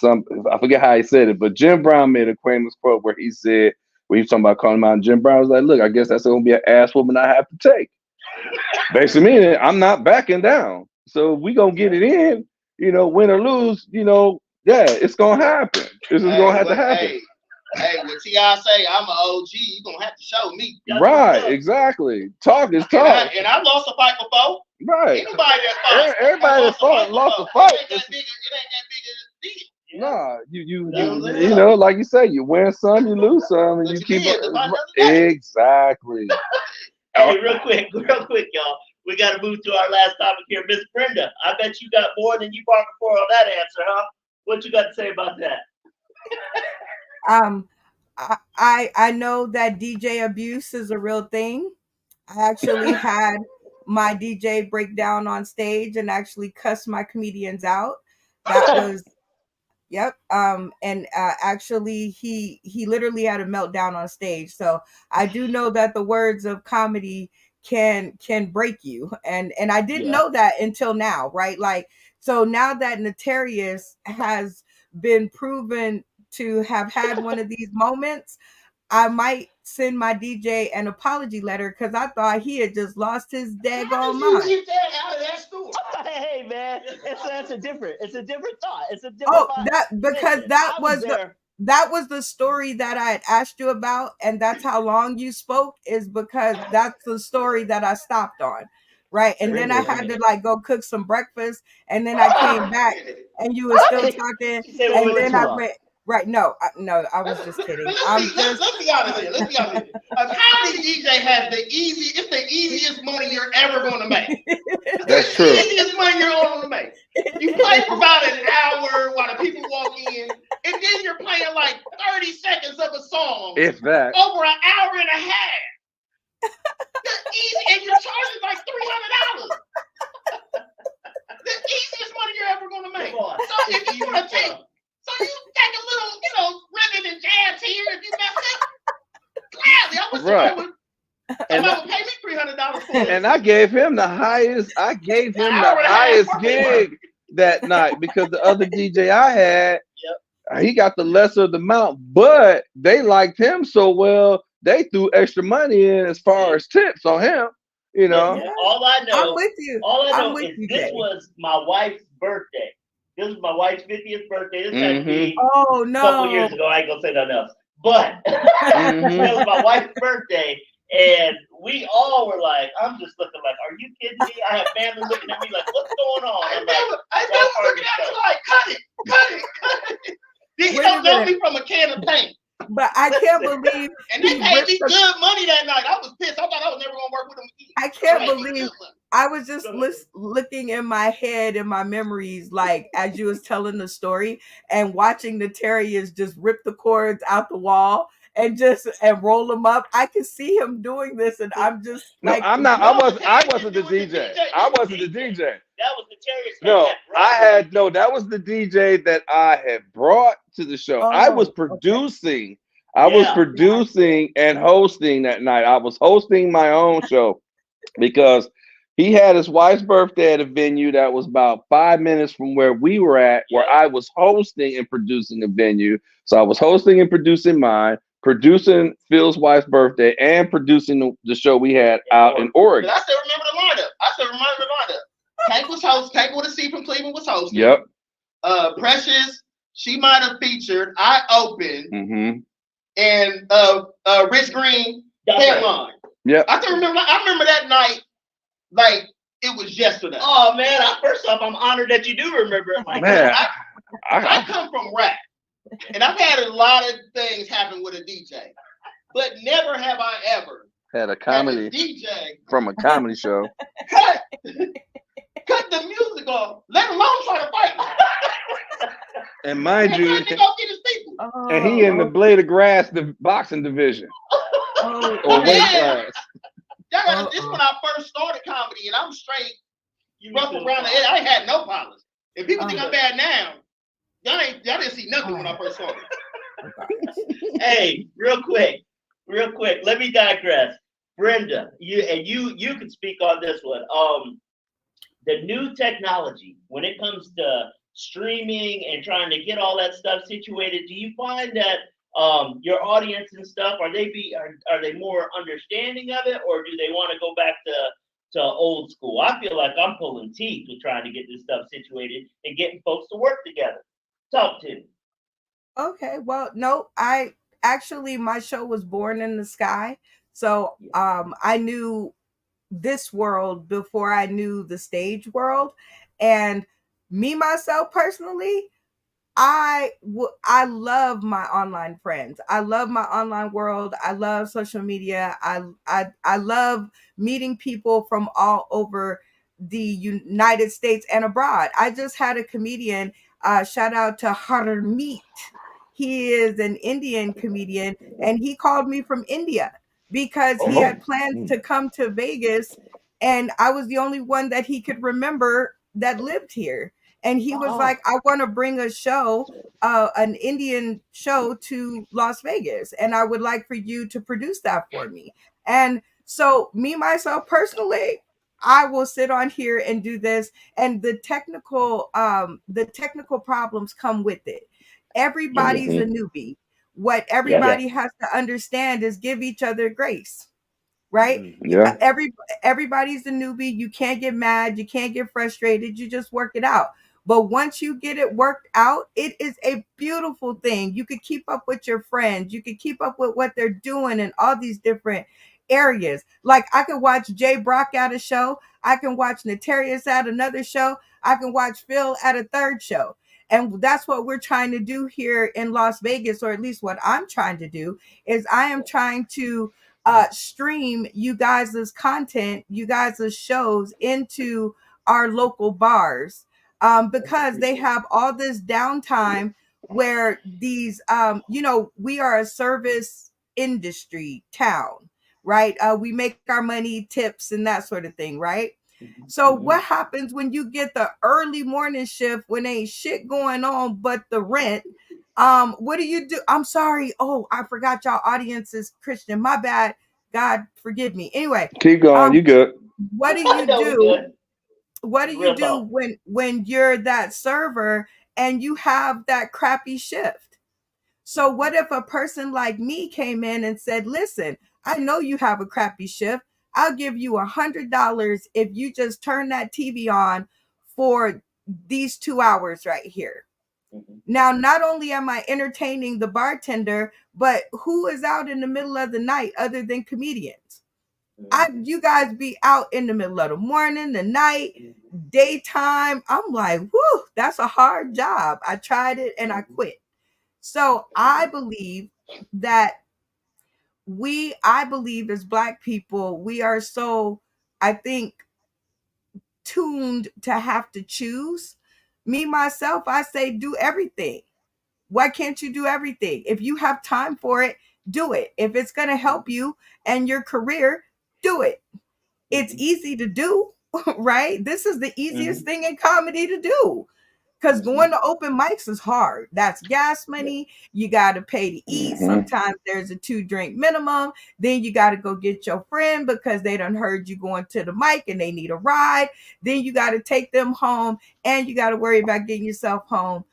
I forget how he said it, but Jim Brown made a famous quote where he said, when he was talking about calling him out, and Jim Brown was like, look, I guess that's gonna be an ass whooping I have to take. Basically meaning I'm not backing down. So we gonna get it in, win or lose, yeah, it's gonna happen. This is gonna have to happen. Hey, when T.I. say I'm an OG, you gonna have to show me. Right, exactly. Talk is talk. And I lost a fight before. Right. Anybody that fought. Everybody that fought lost a fight. It ain't that big a deal. Nah, you like you say, you win some, you lose some, and you keep exactly. Hey, real quick, y'all. We got to move to our last topic here, Miss Brenda. I bet you got more than you bargained for on that answer, huh? What you got to say about that? I know that DJ abuse is a real thing. I actually had my DJ break down on stage and actually cuss my comedians out. That was Yep. And actually, he literally had a meltdown on stage. So I do know that the words of comedy can break you, and I didn't Yeah. know that until now, right? Like, so now that Notarius has been proven to have had one of these moments, I might send my DJ an apology letter because I thought he had just lost his How daggone did you mind. get that out of that store? Hey man, it's a different thought. It's a different Oh, thought. that because Listen, that I was was there. that was the story that I had asked you about, and that's how long you spoke, is because that's the story that I stopped on, right? And then I had to like go cook some breakfast, and then I came back, and you were still talking, She said we and went then too I long. read. Right? No, I was just kidding. But I'm let's just be honest here. Let's be honest here. A comedy DJ has it's the easiest money you're ever going to make. That's true. The easiest money you're ever going to make. You play for about an hour while the people walk in, and then you're playing like 30 seconds of a song If that. over an hour and a half. The easy, and you're charging like $300. The easiest money you're ever going to make. Come on. So if you want to take, so you take a little, ribbon and jabs here if you mess up. Gladly, I wish Right. someone And would pay me $300 for it. And I gave him the highest. I gave him the Hour and a half highest worth of gig that night because the other DJ I had, he got the lesser of the amount, but they liked him so well they threw extra money in as far as tips on him. You know, Listen, all I know, I'm with you. all I I'm know with is you, this Jay. was my wife's birthday. This was my wife's 50th birthday. This had to be Oh a couple no. years ago. I ain't gonna say nothing else. But Mhm. it was my wife's birthday, and we all were like, I'm just looking like, are you kidding me? I have family looking at me like, what's going on? I'm like, I was looking at you like, cut it. Did he Wait a don't know minute. me from a can of paint? But I can't believe And they he paid ripped me the- good money that night. I was pissed. I thought I was never gonna work with him again. I can't They paid me believe good money. I was just looking in my head in my memories, like as you was telling the story and watching the terriers just rip the cords out the wall and roll them up. I could see him doing this, and I'm just no, like, I'm not. No, I wasn't the DJ. I wasn't the DJ. that was the Terriers. No, that was the DJ that I had brought to the show. I was okay. producing. I was producing and hosting that night. I was hosting my own show because he had his wife's birthday at a venue that was about 5 minutes from where we were at, where I was hosting and producing a venue. So I was hosting and producing mine, producing Phil's wife's birthday, and producing the show we had out in Oregon. But I still remember the lineup. Tank was hosting. Tank with a C from Cleveland was hosting. Yep. Precious, she might have featured. I opened. Mm-hmm. And Rich Green headline. Yep. I remember that night like it was yesterday. Oh man! First off, I'm honored that you do remember it. Like, Man, I come from rap, and I've had a lot of things happen with a DJ, but never have I ever had a had comedy a DJ from a comedy show. cut the music off, let alone try to fight. And mind you, Trying to go get his people. and he in the blade of grass, the boxing division or weight class. This is when I first started comedy, and I'm straight. You rough around the edge. I ain't had no polish. If people think I'm bad now, y'all didn't see nothing when I first started. Hey, real quick. Let me digress. Brenda, you can speak on this one. The new technology when it comes to streaming and trying to get all that stuff situated, do you find that your audience and stuff are they more understanding of it, or do they want to go back to old school? I feel like I'm pulling teeth with trying to get this stuff situated and getting folks to work together. Talk to me. Okay, well, no, my show was born in the sky, so I knew this world before I knew the stage world, and me myself personally, I love my online friends. I love my online world. I love social media. I love meeting people from all over the United States and abroad. I just had a comedian, shout out to Harmeet. He is an Indian comedian, and he called me from India. because he had plans to come to Vegas, and I was the only one that he could remember that lived here. And he was like, I want to bring a show, an Indian show to Las Vegas, and I would like for you to produce that for me. And so me, myself, personally, I will sit on here and do this. And the technical problems come with it. Everybody's a newbie. What everybody has to understand is give each other grace. Right? Yeah. Everybody's a newbie. You can't get mad. You can't get frustrated. You just work it out. But once you get it worked out, it is a beautiful thing. You could keep up with your friends. You could keep up with what they're doing in all these different areas. Like I could watch Jaye Brock at a show. I can watch Notarius at another show. I can watch Phil at a third show. And that's what we're trying to do here in Las Vegas, or at least what I'm trying to do is I am trying to stream you guys' content, you guys' shows into our local bars, because they have all this downtime where these, we are a service industry town, right? We make our money, tips, and that sort of thing, right? So what happens when you get the early morning shift when ain't shit going on but the rent? What do you do? I'm sorry. Oh, I forgot y'all audience is Christian. My bad. God forgive me. Anyway, keep going. You good? What do you do? What do you do when you're that server and you have that crappy shift? So what if a person like me came in and said, listen, I know you have a crappy shift. I'll give you $100 if you just turn that TV on for these 2 hours right here. Now, not only am I entertaining the bartender, but who is out in the middle of the night other than comedians? You guys be out in the middle of the morning, the night, daytime. I'm like, whoo, that's a hard job. I tried it and I quit. So I believe that I believe as Black people, we are so, I think, tuned to have to choose. Me, myself, I say do everything. Why can't you do everything? If you have time for it, do it. If it's going to help you and your career, do it. It's easy to do, right? This is the easiest thing in comedy to do. Because going to open mics is hard. That's gas money. You got to pay to eat. Sometimes there's a 2-drink minimum. Then you got to go get your friend because they done heard you going to the mic and they need a ride. Then you got to take them home and you got to worry about getting yourself home.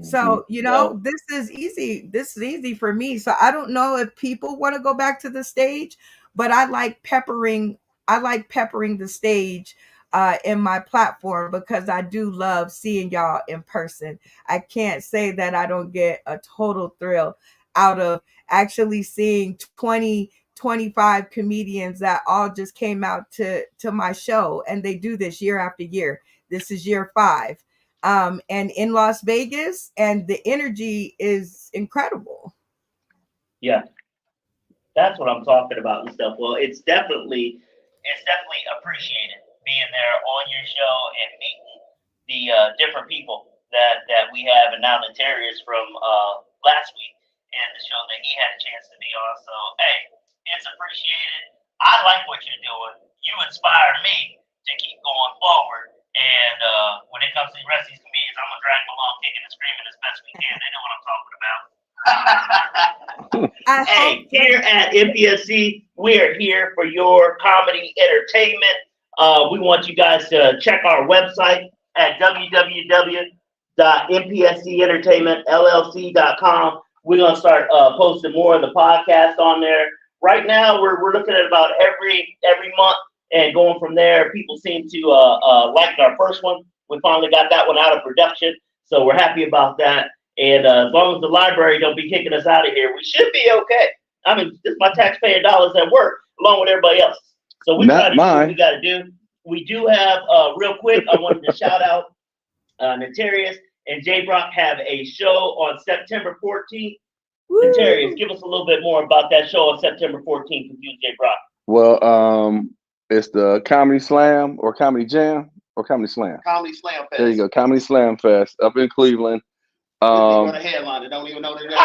So, this is easy. This is easy for me. So I don't know if people want to go back to the stage, but I like peppering the stage in my platform because I do love seeing y'all in person. I can't say that I don't get a total thrill out of actually seeing 20, 25 comedians that all just came out to my show, and they do this year after year. This is year 5. And in Las Vegas, and the energy is incredible. Yeah, that's what I'm talking about and stuff. Well, it's definitely appreciated being there on your show and meeting the different people that we have, and now Notarius from last week and the show that he had a chance to be on. So, hey, it's appreciated. I like what you're doing. You inspire me to keep going forward. And when it comes to the rest of these comedians, I'm going to drag them along kicking and screaming as best we can. They know what I'm talking about. Hey, here at MPSC, we are here for your comedy entertainment. We want you guys to check our website at www.mpscentertainmentllc.com. We're going to start posting more of the podcast on there. Right now, we're looking at about every month. And going from there, people seem to like our first one. We finally got that one out of production, so we're happy about that. And as long as the library don't be kicking us out of here, we should be okay. I mean, this is my taxpayer dollars at work, along with everybody else. So we got to do what we got to do. We do have, real quick, I wanted to shout out Notarius and Jaye Brock have a show on September 14th. Woo! Notarius, give us a little bit more about that show on September 14th with you and Jaye Brock. Well, it's the Comedy Slam or Comedy Jam or Comedy Slam. Comedy Slam Fest. There you go, Comedy Slam Fest up in Cleveland. The headliner don't even know they're there.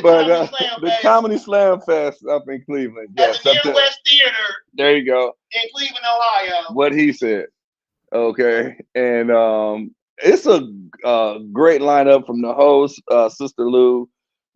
Comedy Slam the Fest. Comedy Slam Fest up in Cleveland. At Yes, the Near West Theater there you go. in Cleveland, Ohio. What he said. Okay, and it's a great lineup from the host, Sister Lou,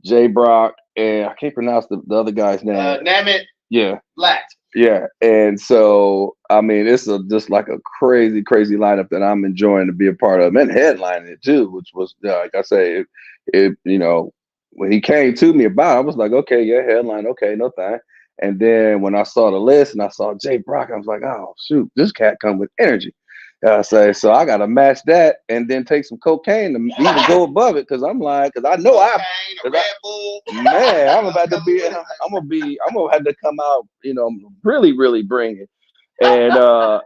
Jaye Brock, and I can't pronounce the other guy's name. Namit Yeah, Black. yeah, and so I mean, it's just like a crazy lineup that I'm enjoying to be a part of, and headlining it too, which was like I say, it you know, when he came to me about it, I was like, okay, yeah, headline, okay, no thing. And then when I saw the list and I saw Jaye Brock, I was like, oh shoot, this cat come with energy. So I gotta match that and then take some cocaine to even go above it, because I'm like, because I know Red Bull. man, I'm about to be, I'm gonna have to come out, really bring it. And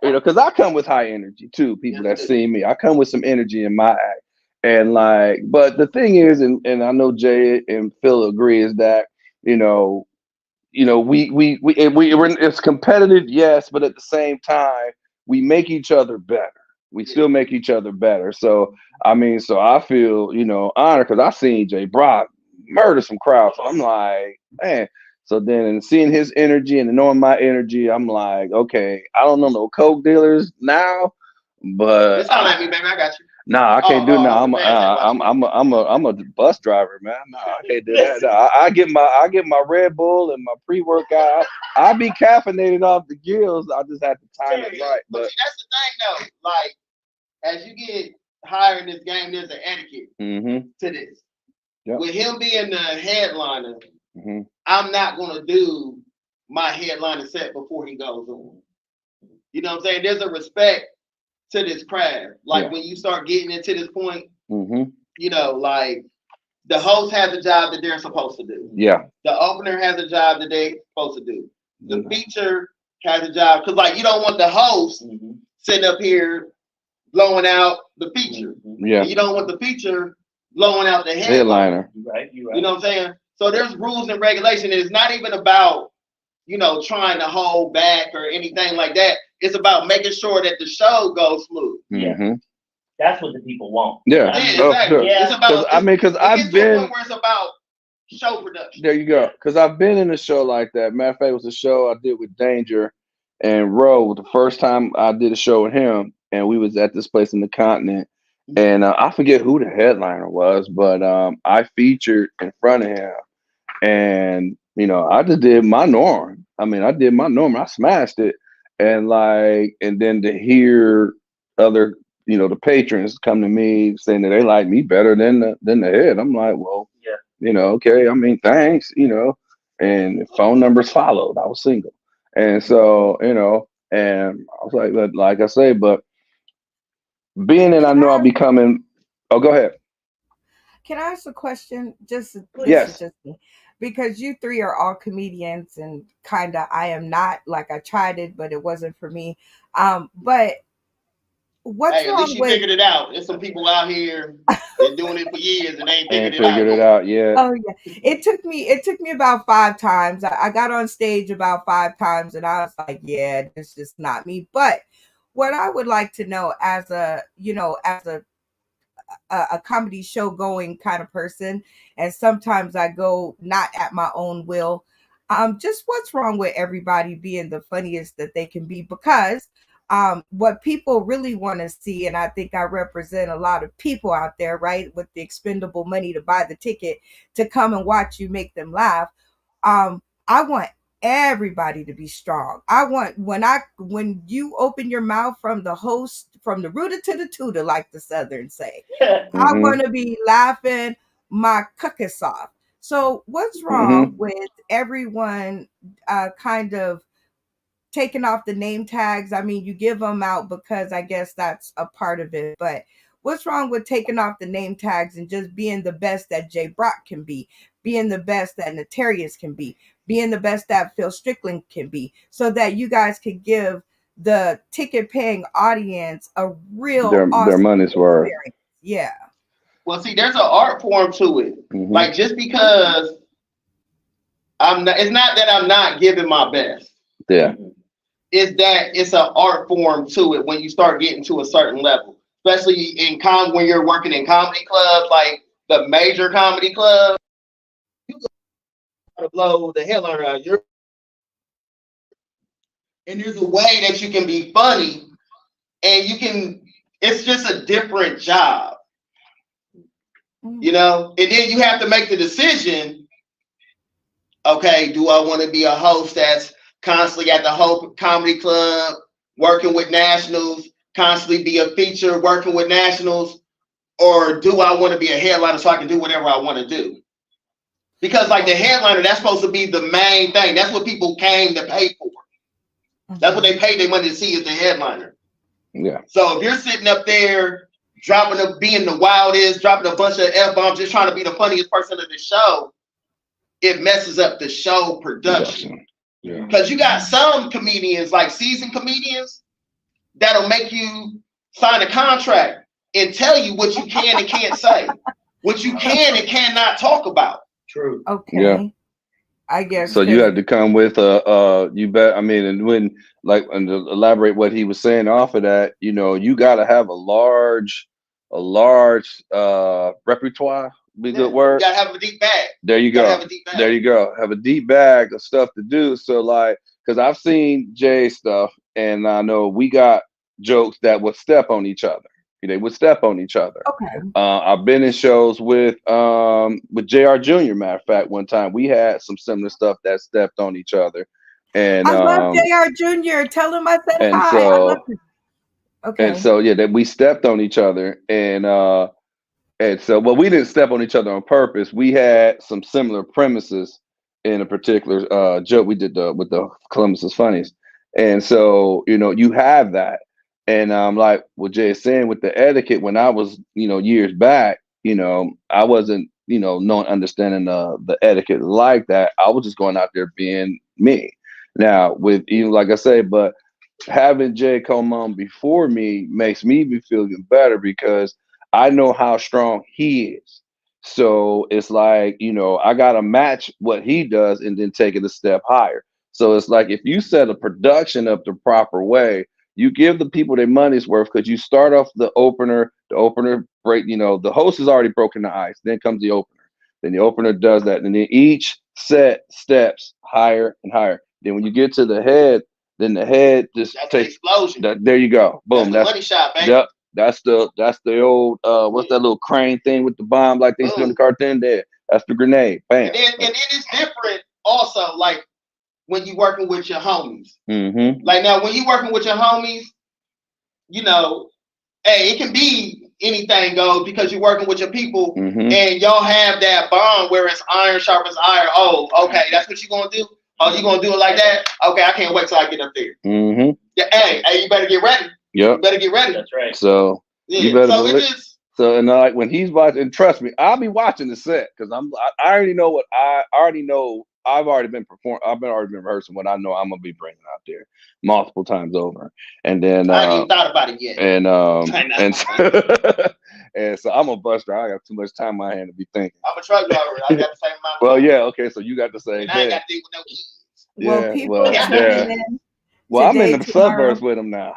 because I come with high energy too. People that see me, I come with some energy in my act. And like, but the thing is, and I know Jay and Phil agree, is that we're it's competitive, yes, but at the same time, we make each other better. We still make each other better. So I feel honored, because I seen Jaye Brock murder some crowds. So I'm like, man. So then seeing his energy and knowing my energy, I'm like, okay, I don't know no coke dealers now, but It's not like me, baby. I got you. Nah, I can't do now. I'm a bus driver, man. No, I can't do that. No, I get my Red Bull and my pre-workout. I be caffeinated off the gills. I just have to time it right. But see, that's the thing though. Like, as you get higher in this game, there's an etiquette to this. Yep. With him being the headliner, Mm-hmm. I'm not gonna do my headliner set before he goes on. You know what I'm saying? There's a respect to this craft. Like when you start getting into this point, like the host has a job that they're supposed to do. Yeah. The opener has a job that they're supposed to do. The feature has a job, because like you don't want the host sitting up here blowing out the feature. Yeah. And you don't want the feature blowing out the headliner. Right. You know what I'm saying? So there's rules and regulation. It's not even about trying to hold back or anything like that. It's about making sure that the show goes smooth. Yeah. That's what the people want. Yeah. Exactly. Yeah. It's about because I've been where it's about show production. There you go. Because I've been in a show like that. Matter of fact, it was a show I did with Danger and Roe. The first time I did a show with him, and we was at this place in the Continent, and I forget who the headliner was, but I featured in front of him, and I just did my norm. I smashed it, and then to hear other the patrons come to me saying that they like me better than the head. I'm like, well, okay. Thanks. And phone numbers followed. I was single, and so and I was like I say, but being that I know I'll be coming. Oh, go ahead. Can I ask a question? Yes. Because you three are all comedians, and I am not. Like, I tried it, but it wasn't for me. But what's wrong at least you figured it out. There's some people out here been doing it for years and they ain't figured it out yet. Oh yeah, it took me about 5 times. I got on stage about 5 times, and I was like, yeah, this is just not me. But what I would like to know, as a comedy show going kind of person, and sometimes I go not at my own will, just what's wrong with everybody being the funniest that they can be? Because what people really want to see, and I think I represent a lot of people out there, right, with the expendable money to buy the ticket to come and watch you make them laugh. I want everybody to be strong. I want when you open your mouth from the host, from the rooter to the tutor, like the Southern say, I want to be laughing my cuckus off. So what's wrong with everyone kind of taking off the name tags? I mean, you give them out because I guess that's a part of it, but what's wrong with taking off the name tags and just being the best that Jaye Brock can be, being the best that Notarius can be, being the best that Phil Strickland can be, so that you guys could give the ticket paying audience a real their money's worth. Yeah. Well, see, there's an art form to it. Like, just because it's not that I'm not giving my best. Yeah. It's that it's an art form to it when you start getting to a certain level, especially when you're working in comedy clubs, like the major comedy clubs. You go to blow the headliner out. And there's a way that you can be funny, and you can. It's just a different job, you know. And then you have to make the decision. Okay, do I want to be a host that's constantly at the Hope Comedy Club, working with nationals, constantly be a feature working with nationals, or do I want to be a headliner so I can do whatever I want to do? Because like the headliner, that's supposed to be the main thing. That's what people came to pay for. That's what they paid their money to see is the headliner. Yeah. So if you're sitting up there being the wildest, dropping a bunch of F-bombs, just trying to be the funniest person of the show, it messes up the show production. Yeah. Because you got some comedians, like seasoned comedians, that'll make you sign a contract and tell you what you can and can't say, what you can and cannot talk about. True. Okay. Yeah. I guess. So you have to come with you bet. I mean, and and to elaborate what he was saying off of that, you know, you got to have a large repertoire. Be a good word. You gotta have a deep bag. There you go. There you go. Have a deep bag of stuff to do. So like, because I've seen Jay stuff, and I know we got jokes that would step on each other. They would step on each other. Okay. I've been in shows with JR Jr. Matter of fact, one time we had some similar stuff that stepped on each other. And I love JR Jr. Tell him I said and hi. so, I love him. Okay. And so that we stepped on each other, and so we didn't step on each other on purpose. We had some similar premises in a particular joke we did with the Columbus's Funnies, and so you know you have that. And like what Jay is saying with the etiquette, when I was, you know, years back, you know, I wasn't, you know, understanding the etiquette like that. I was just going out there being me. Now, with even like I say, but having Jay come on before me makes me be feeling better because I know how strong he is. So it's like, you know, I gotta match what he does and then take it a step higher. So it's like if you set a production up the proper way, you give the people their money's worth because you start off the opener break, you know, the host has already broken the ice. Then comes the opener. Then the opener does that. And then each set steps higher and higher. Then when you get to the head, then the head just takes explosion. There you go. Boom. That's the money shot, baby. Yep. That's the old what's that little crane thing with the bomb like they see in the cartoon there? That's the grenade. Bam. And it is different also, like when you working with your homies. Mm-hmm. Like now, when you working with your homies, you know, hey, it can be anything goes because you're working with your people and y'all have that bond where it's iron sharpens iron. Oh, okay, that's what you gonna do? Oh, you gonna do it like that? Okay, I can't wait till I get up there. Mm-hmm. Yeah, hey, you better get ready. Yep. You better get ready. That's right. So you better and like when he's watching, and trust me, I'll be watching the set because I already know what I already know. I've already been rehearsing what I know I'm gonna be bringing out there multiple times over, and then I ain't even thought about it yet. And and so I'm a buster. I got too much time in my hand to be thinking. I'm a truck driver. I got the same amount. Well, yeah, okay, so you got the same. And I ain't got to deal with no kids. Well, I'm in the suburbs with them now.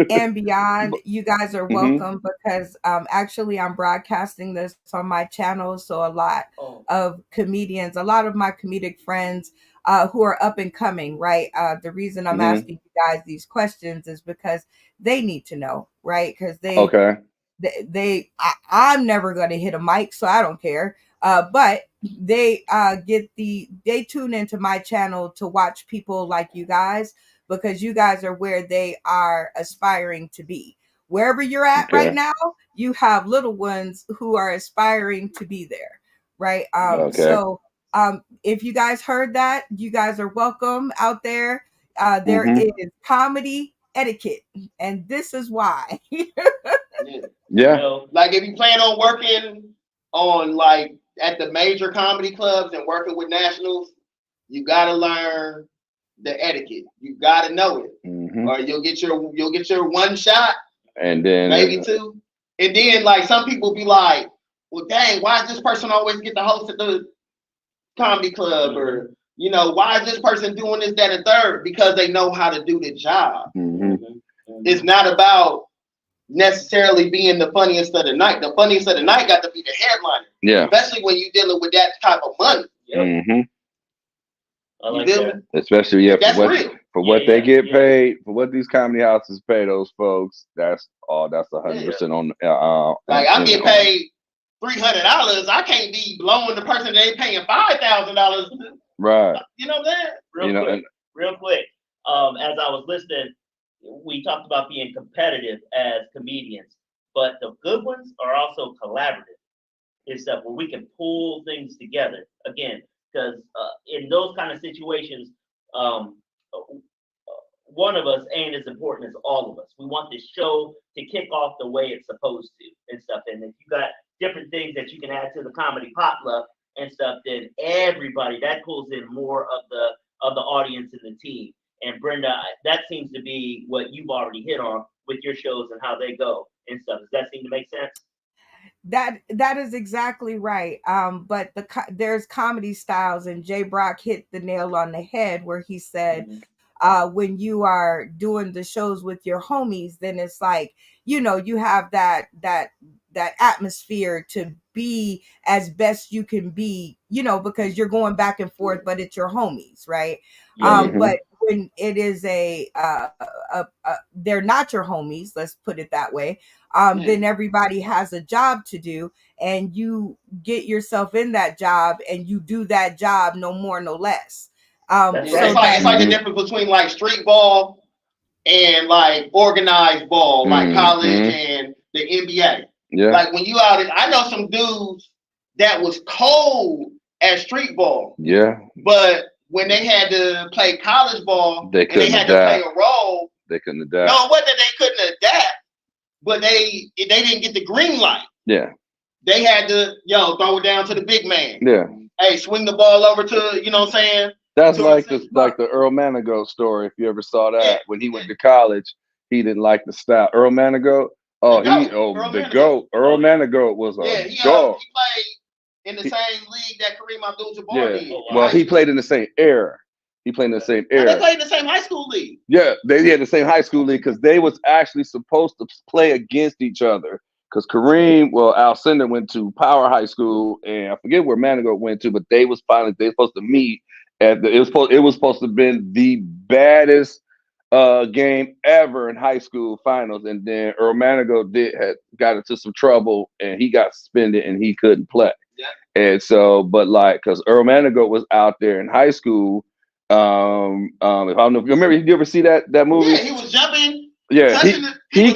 And beyond, you guys are welcome because actually I'm broadcasting this on my channel, so a lot of comedians, a lot of my comedic friends who are up and coming, right? The reason I'm asking you guys these questions is because they need to know, right? Because I'm never going to hit a mic, so I don't care. But they they tune into my channel to watch people like you guys, because you guys are where they are aspiring to be. Wherever you're at right now, you have little ones who are aspiring to be there, right? So if you guys heard that, you guys are welcome out there. There is comedy etiquette, and this is why. Yeah. Like if you plan on working on like at the major comedy clubs and working with nationals, you gotta learn the etiquette. You gotta know it, or you'll get your one shot, and then maybe two, and then like some people be like, well, dang, why does this person always get the host at the comedy club, or you know, why is this person doing this, that, and third? Because they know how to do the job. It's not about necessarily being the funniest of the night. The funniest of the night got to be the headliner. Yeah. Especially when you're dealing with that type of money. I like feel that. me? Especially That's for what real. they get Yeah. paid, for what these comedy houses pay those folks. That's 100% on. Like I'm getting paid $300. I can't be blowing the person they paying $5,000. Right. You know that? Real quick. As I was listening, we talked about being competitive as comedians, but the good ones are also collaborative. It's stuff where we can pull things together again, because in those kind of situations, one of us ain't as important as all of us. We want this show to kick off the way it's supposed to and stuff. And if you got different things that you can add to the comedy potluck and stuff, then everybody that pulls in more of the audience and the team. And Brenda, that seems to be what you've already hit on with your shows and how they go and stuff. Does that seem to make sense? That is exactly right. But there's comedy styles, and Jaye Brock hit the nail on the head where he said, when you are doing the shows with your homies, then it's like, you have that atmosphere to be as best you can be, because you're going back and forth, but it's your homies, right? But when it is they're not your homies, let's put it that way, then everybody has a job to do, and you get yourself in that job and you do that job, no more, no less. It's like the difference between like street ball and like organized ball, like college and the NBA. Yeah. Like when you out, I know some dudes that was cold at street ball. Yeah. But when they had to play college ball, they had to play a role. They couldn't adapt. No, it wasn't that they couldn't adapt, but they didn't get the green light. Yeah. They had to, throw it down to the big man. Yeah. Hey, swing the ball over to, you know what I'm saying? That's like the Earl Manigault story. If you ever saw that, when he went to college, he didn't like the style. Earl Manigault. Oh, the GOAT. Earl Manigault was a dog. He played in the same league that Kareem Abdul-Jabbar did. Well, he played in the same era. They played in the same high school league. Yeah, they had the same high school league because they was actually supposed to play against each other. Because Alcindor went to Power High School, and I forget where Manigault went to, but they supposed to meet. It was supposed to have been the baddest game ever in high school finals, and then Earl Manigault got into some trouble, and he got suspended, and he couldn't play. Yeah. And so, because Earl Manigault was out there in high school, if I don't know if you remember, did you ever see that movie? Yeah, he was jumping. Yeah, he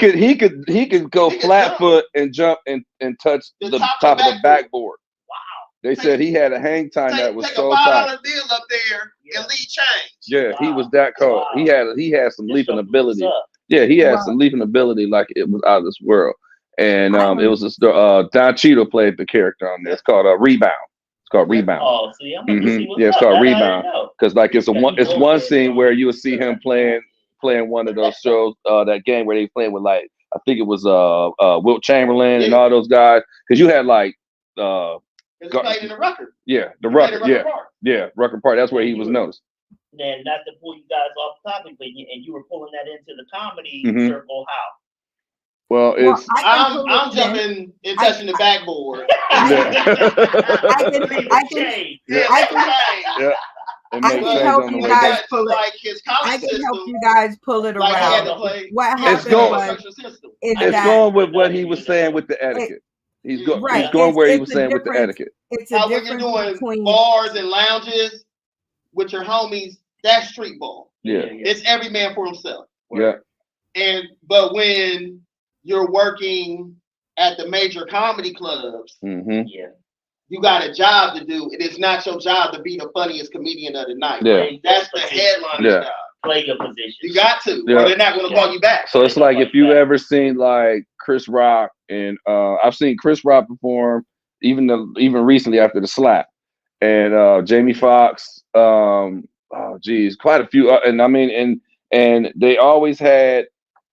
could go flat foot and jump and touch the top of the backboard. They said he had a hang time that was so tight. Take a $5 bill up there and lead change. Yeah, he was that cold. Wow. He had some leaping ability. Yeah, he had some leaping ability like it was out of this world. And it was Don Cheadle played the character on there. It's called Rebound. It's called Rebound. Oh, see, I'm gonna see what's it's called Rebound. Because it's one scene where you would see him playing one of those shows, that game where they playing with I think it was Wilt Chamberlain and all those guys. Because you had he played in the Rucker. Yeah, the Rucker. Yeah, Rucker Park. That's where he was noticed. And not to pull you guys off topic, and you were pulling that into the comedy circle. How? Well, I'm jumping and touching the backboard. I can help you guys pull it. I can help you guys pull it around. What happened it's going with what he was saying with the etiquette. He's going where he was saying with the etiquette. It's a difference when you're doing between bars and lounges with your homies. That's street ball. Yeah. It's every man for himself. Yeah. But when you're working at the major comedy clubs, you got a job to do. It is not your job to be the funniest comedian of the night. Yeah. That's the headline job. Play your position. You got to, or they're not going to call you back. So it's like if you ever seen Chris Rock, and I've seen Chris Rock perform even recently after the slap, and Jamie Foxx, quite a few, and they always had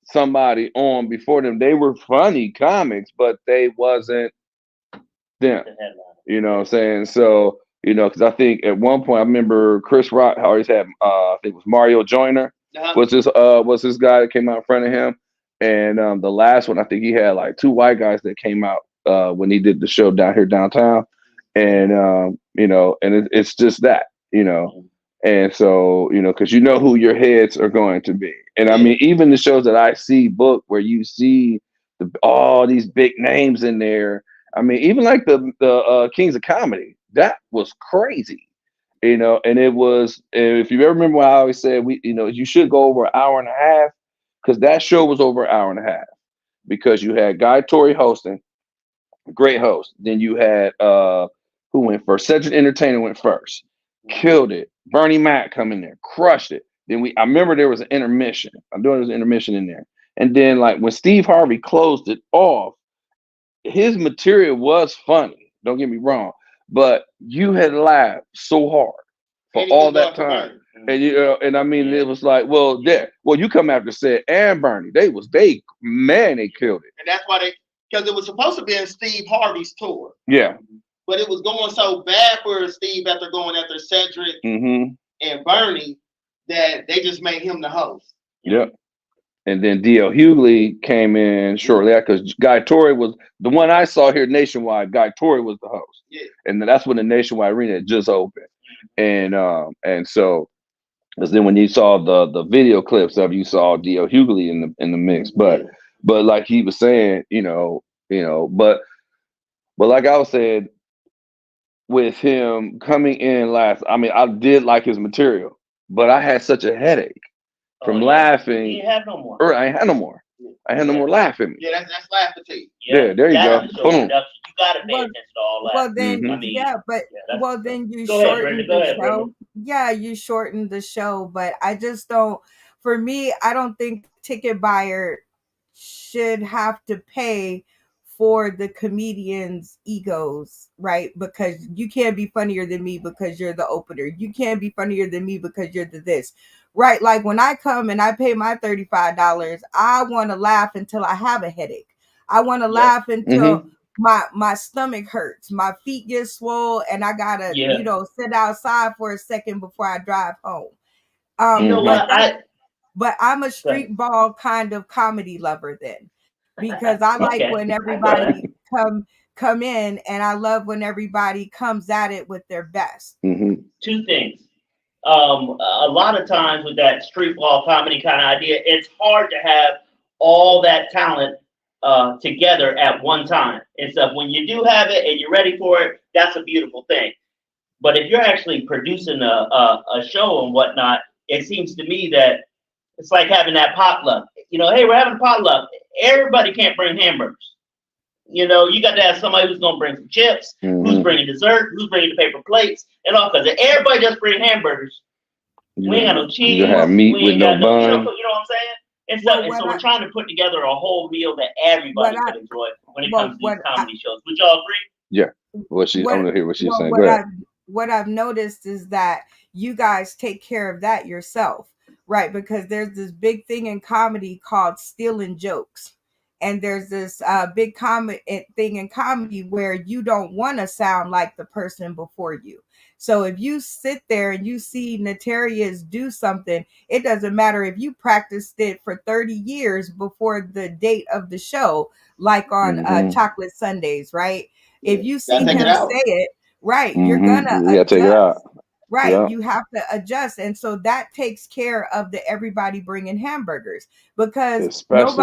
somebody on before them. They were funny comics, but they wasn't them. You know what I'm saying? So. Because I think at one point I remember Chris Rock always had I think it was Mario Joyner was his guy that came out in front of him, and the last one I think he had two white guys that came out when he did the show down here downtown, and and it's just that And so, because you know who your heads are going to be. And I mean, even the shows that I see booked where you see all these big names in there. I mean, even like the Kings of Comedy, that was crazy. And it was, if you ever remember what I always said, you should go over an hour and a half, because that show was over an hour and a half, because you had Guy Torrey hosting, great host. Then you had who went first? Cedric Entertainer went first, killed it. Bernie Mac come in there, crushed it. Then I remember there was an intermission. There was an intermission in there. And then like when Steve Harvey closed it off, his material was funny. Don't get me wrong, but you had laughed so hard for all that time. And I mean, it was like, you come after Sid and Bernie. They killed it. And that's why because it was supposed to be in Steve Harvey's tour. Yeah. But it was going so bad for Steve after going after Cedric and Bernie that they just made him the host. Yep. And then D.L. Hughley came in shortly after, because Guy Torrey was the one I saw here nationwide. Guy Torrey was the host. Yeah. And that's when the Nationwide Arena had just opened. And so, because then when you saw the video clips of, you saw D.L. Hughley in the mix. But like he was saying, but like I was saying, with him coming in last, I mean, I did like his material, but I had such a headache from laughing. You have no more. I ain't had no more. I had no more laughing. Yeah, that's laugh fatigue. Yeah, there you go. Boom. You gotta pay attention to all that. Well, then, then you shorten the show. Yeah, you shorten the show, but I just don't. For me, I don't think ticket buyer should have to pay for the comedians' egos, right? Because you can't be funnier than me because you're the opener. You can't be funnier than me because you're the this. Right, like when I come and I pay my $35, I want to laugh until I have a headache. I want to laugh until my stomach hurts, my feet get swole, and I gotta, sit outside for a second before I drive home. But I'm a street ball kind of comedy lover then, because I like when everybody come in, and I love when everybody comes at it with their best. Two things. A lot of times with that street ball comedy kind of idea, it's hard to have all that talent together at one time. And so when you do have it and you're ready for it, that's a beautiful thing. But if you're actually producing a show and whatnot, it seems to me that it's like having that potluck. Hey, we're having a potluck. Everybody can't bring hamburgers. You got to have somebody who's going to bring some chips, who's bringing dessert, who's bringing the paper plates, and all. Because if everybody just bring hamburgers, we ain't got no cheese. You have meat with no bun. You know what I'm saying? And so we're trying to put together a whole meal that everybody can enjoy when it comes to these comedy shows. Would y'all agree? Yeah. I want to hear what she's saying. What I've noticed is that you guys take care of that yourself, right? Because there's this big thing in comedy called stealing jokes. And there's this big thing in comedy where you don't want to sound like the person before you. So if you sit there and you see Notarius do something, it doesn't matter if you practiced it for 30 years before the date of the show, like on Chocolate Sundays, right? If you see him say it, right, you're gonna take it out. Right, yeah. You have to adjust, and so that takes care of the everybody bringing hamburgers, because especially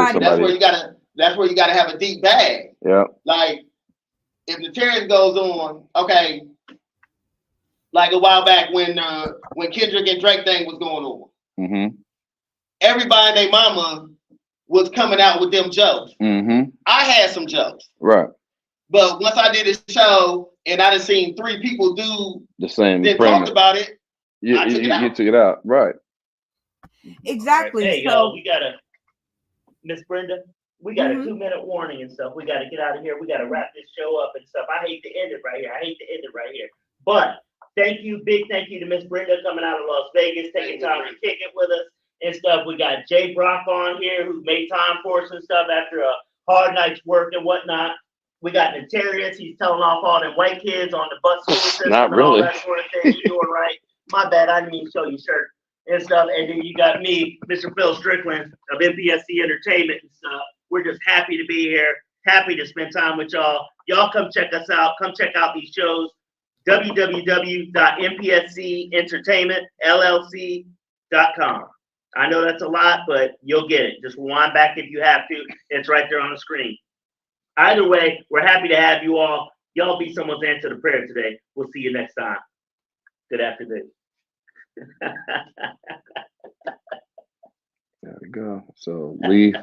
that's where you gotta have a deep bag. Yeah. Like if the Notarius goes on, okay, like a while back when Kendrick and Drake thing was going on, everybody and their mama was coming out with them jokes. I had some jokes, right? But once I did this show and I done seen 3 people do the same, then talked about it, you took it out, right? Exactly. Right. Hey, y'all, we gotta, Miss Brenda, we got a 2-minute warning and stuff. We gotta get out of here. We gotta wrap this show up and stuff. I hate to end it right here. But big thank you to Miss Brenda coming out of Las Vegas, taking time to kick it with us and stuff. We got Jaye Brock on here who made time for us and stuff after a hard night's work and whatnot. We got Notarius. He's telling off all them white kids on the bus school system. Not really. And all that sort of thing. You're doing right. My bad. I didn't even show you shirt and stuff. And then you got me, Mr. Phil Strickland of MPSC Entertainment and stuff. We're just happy to be here. Happy to spend time with y'all. Y'all come check us out. Come check out these shows. www.mpscentertainmentllc.com. I know that's a lot, but you'll get it. Just rewind back if you have to. It's right there on the screen. Either way, we're happy to have you all. Y'all be someone's answer to prayer today. We'll see you next time. Good afternoon. There we go. So leave.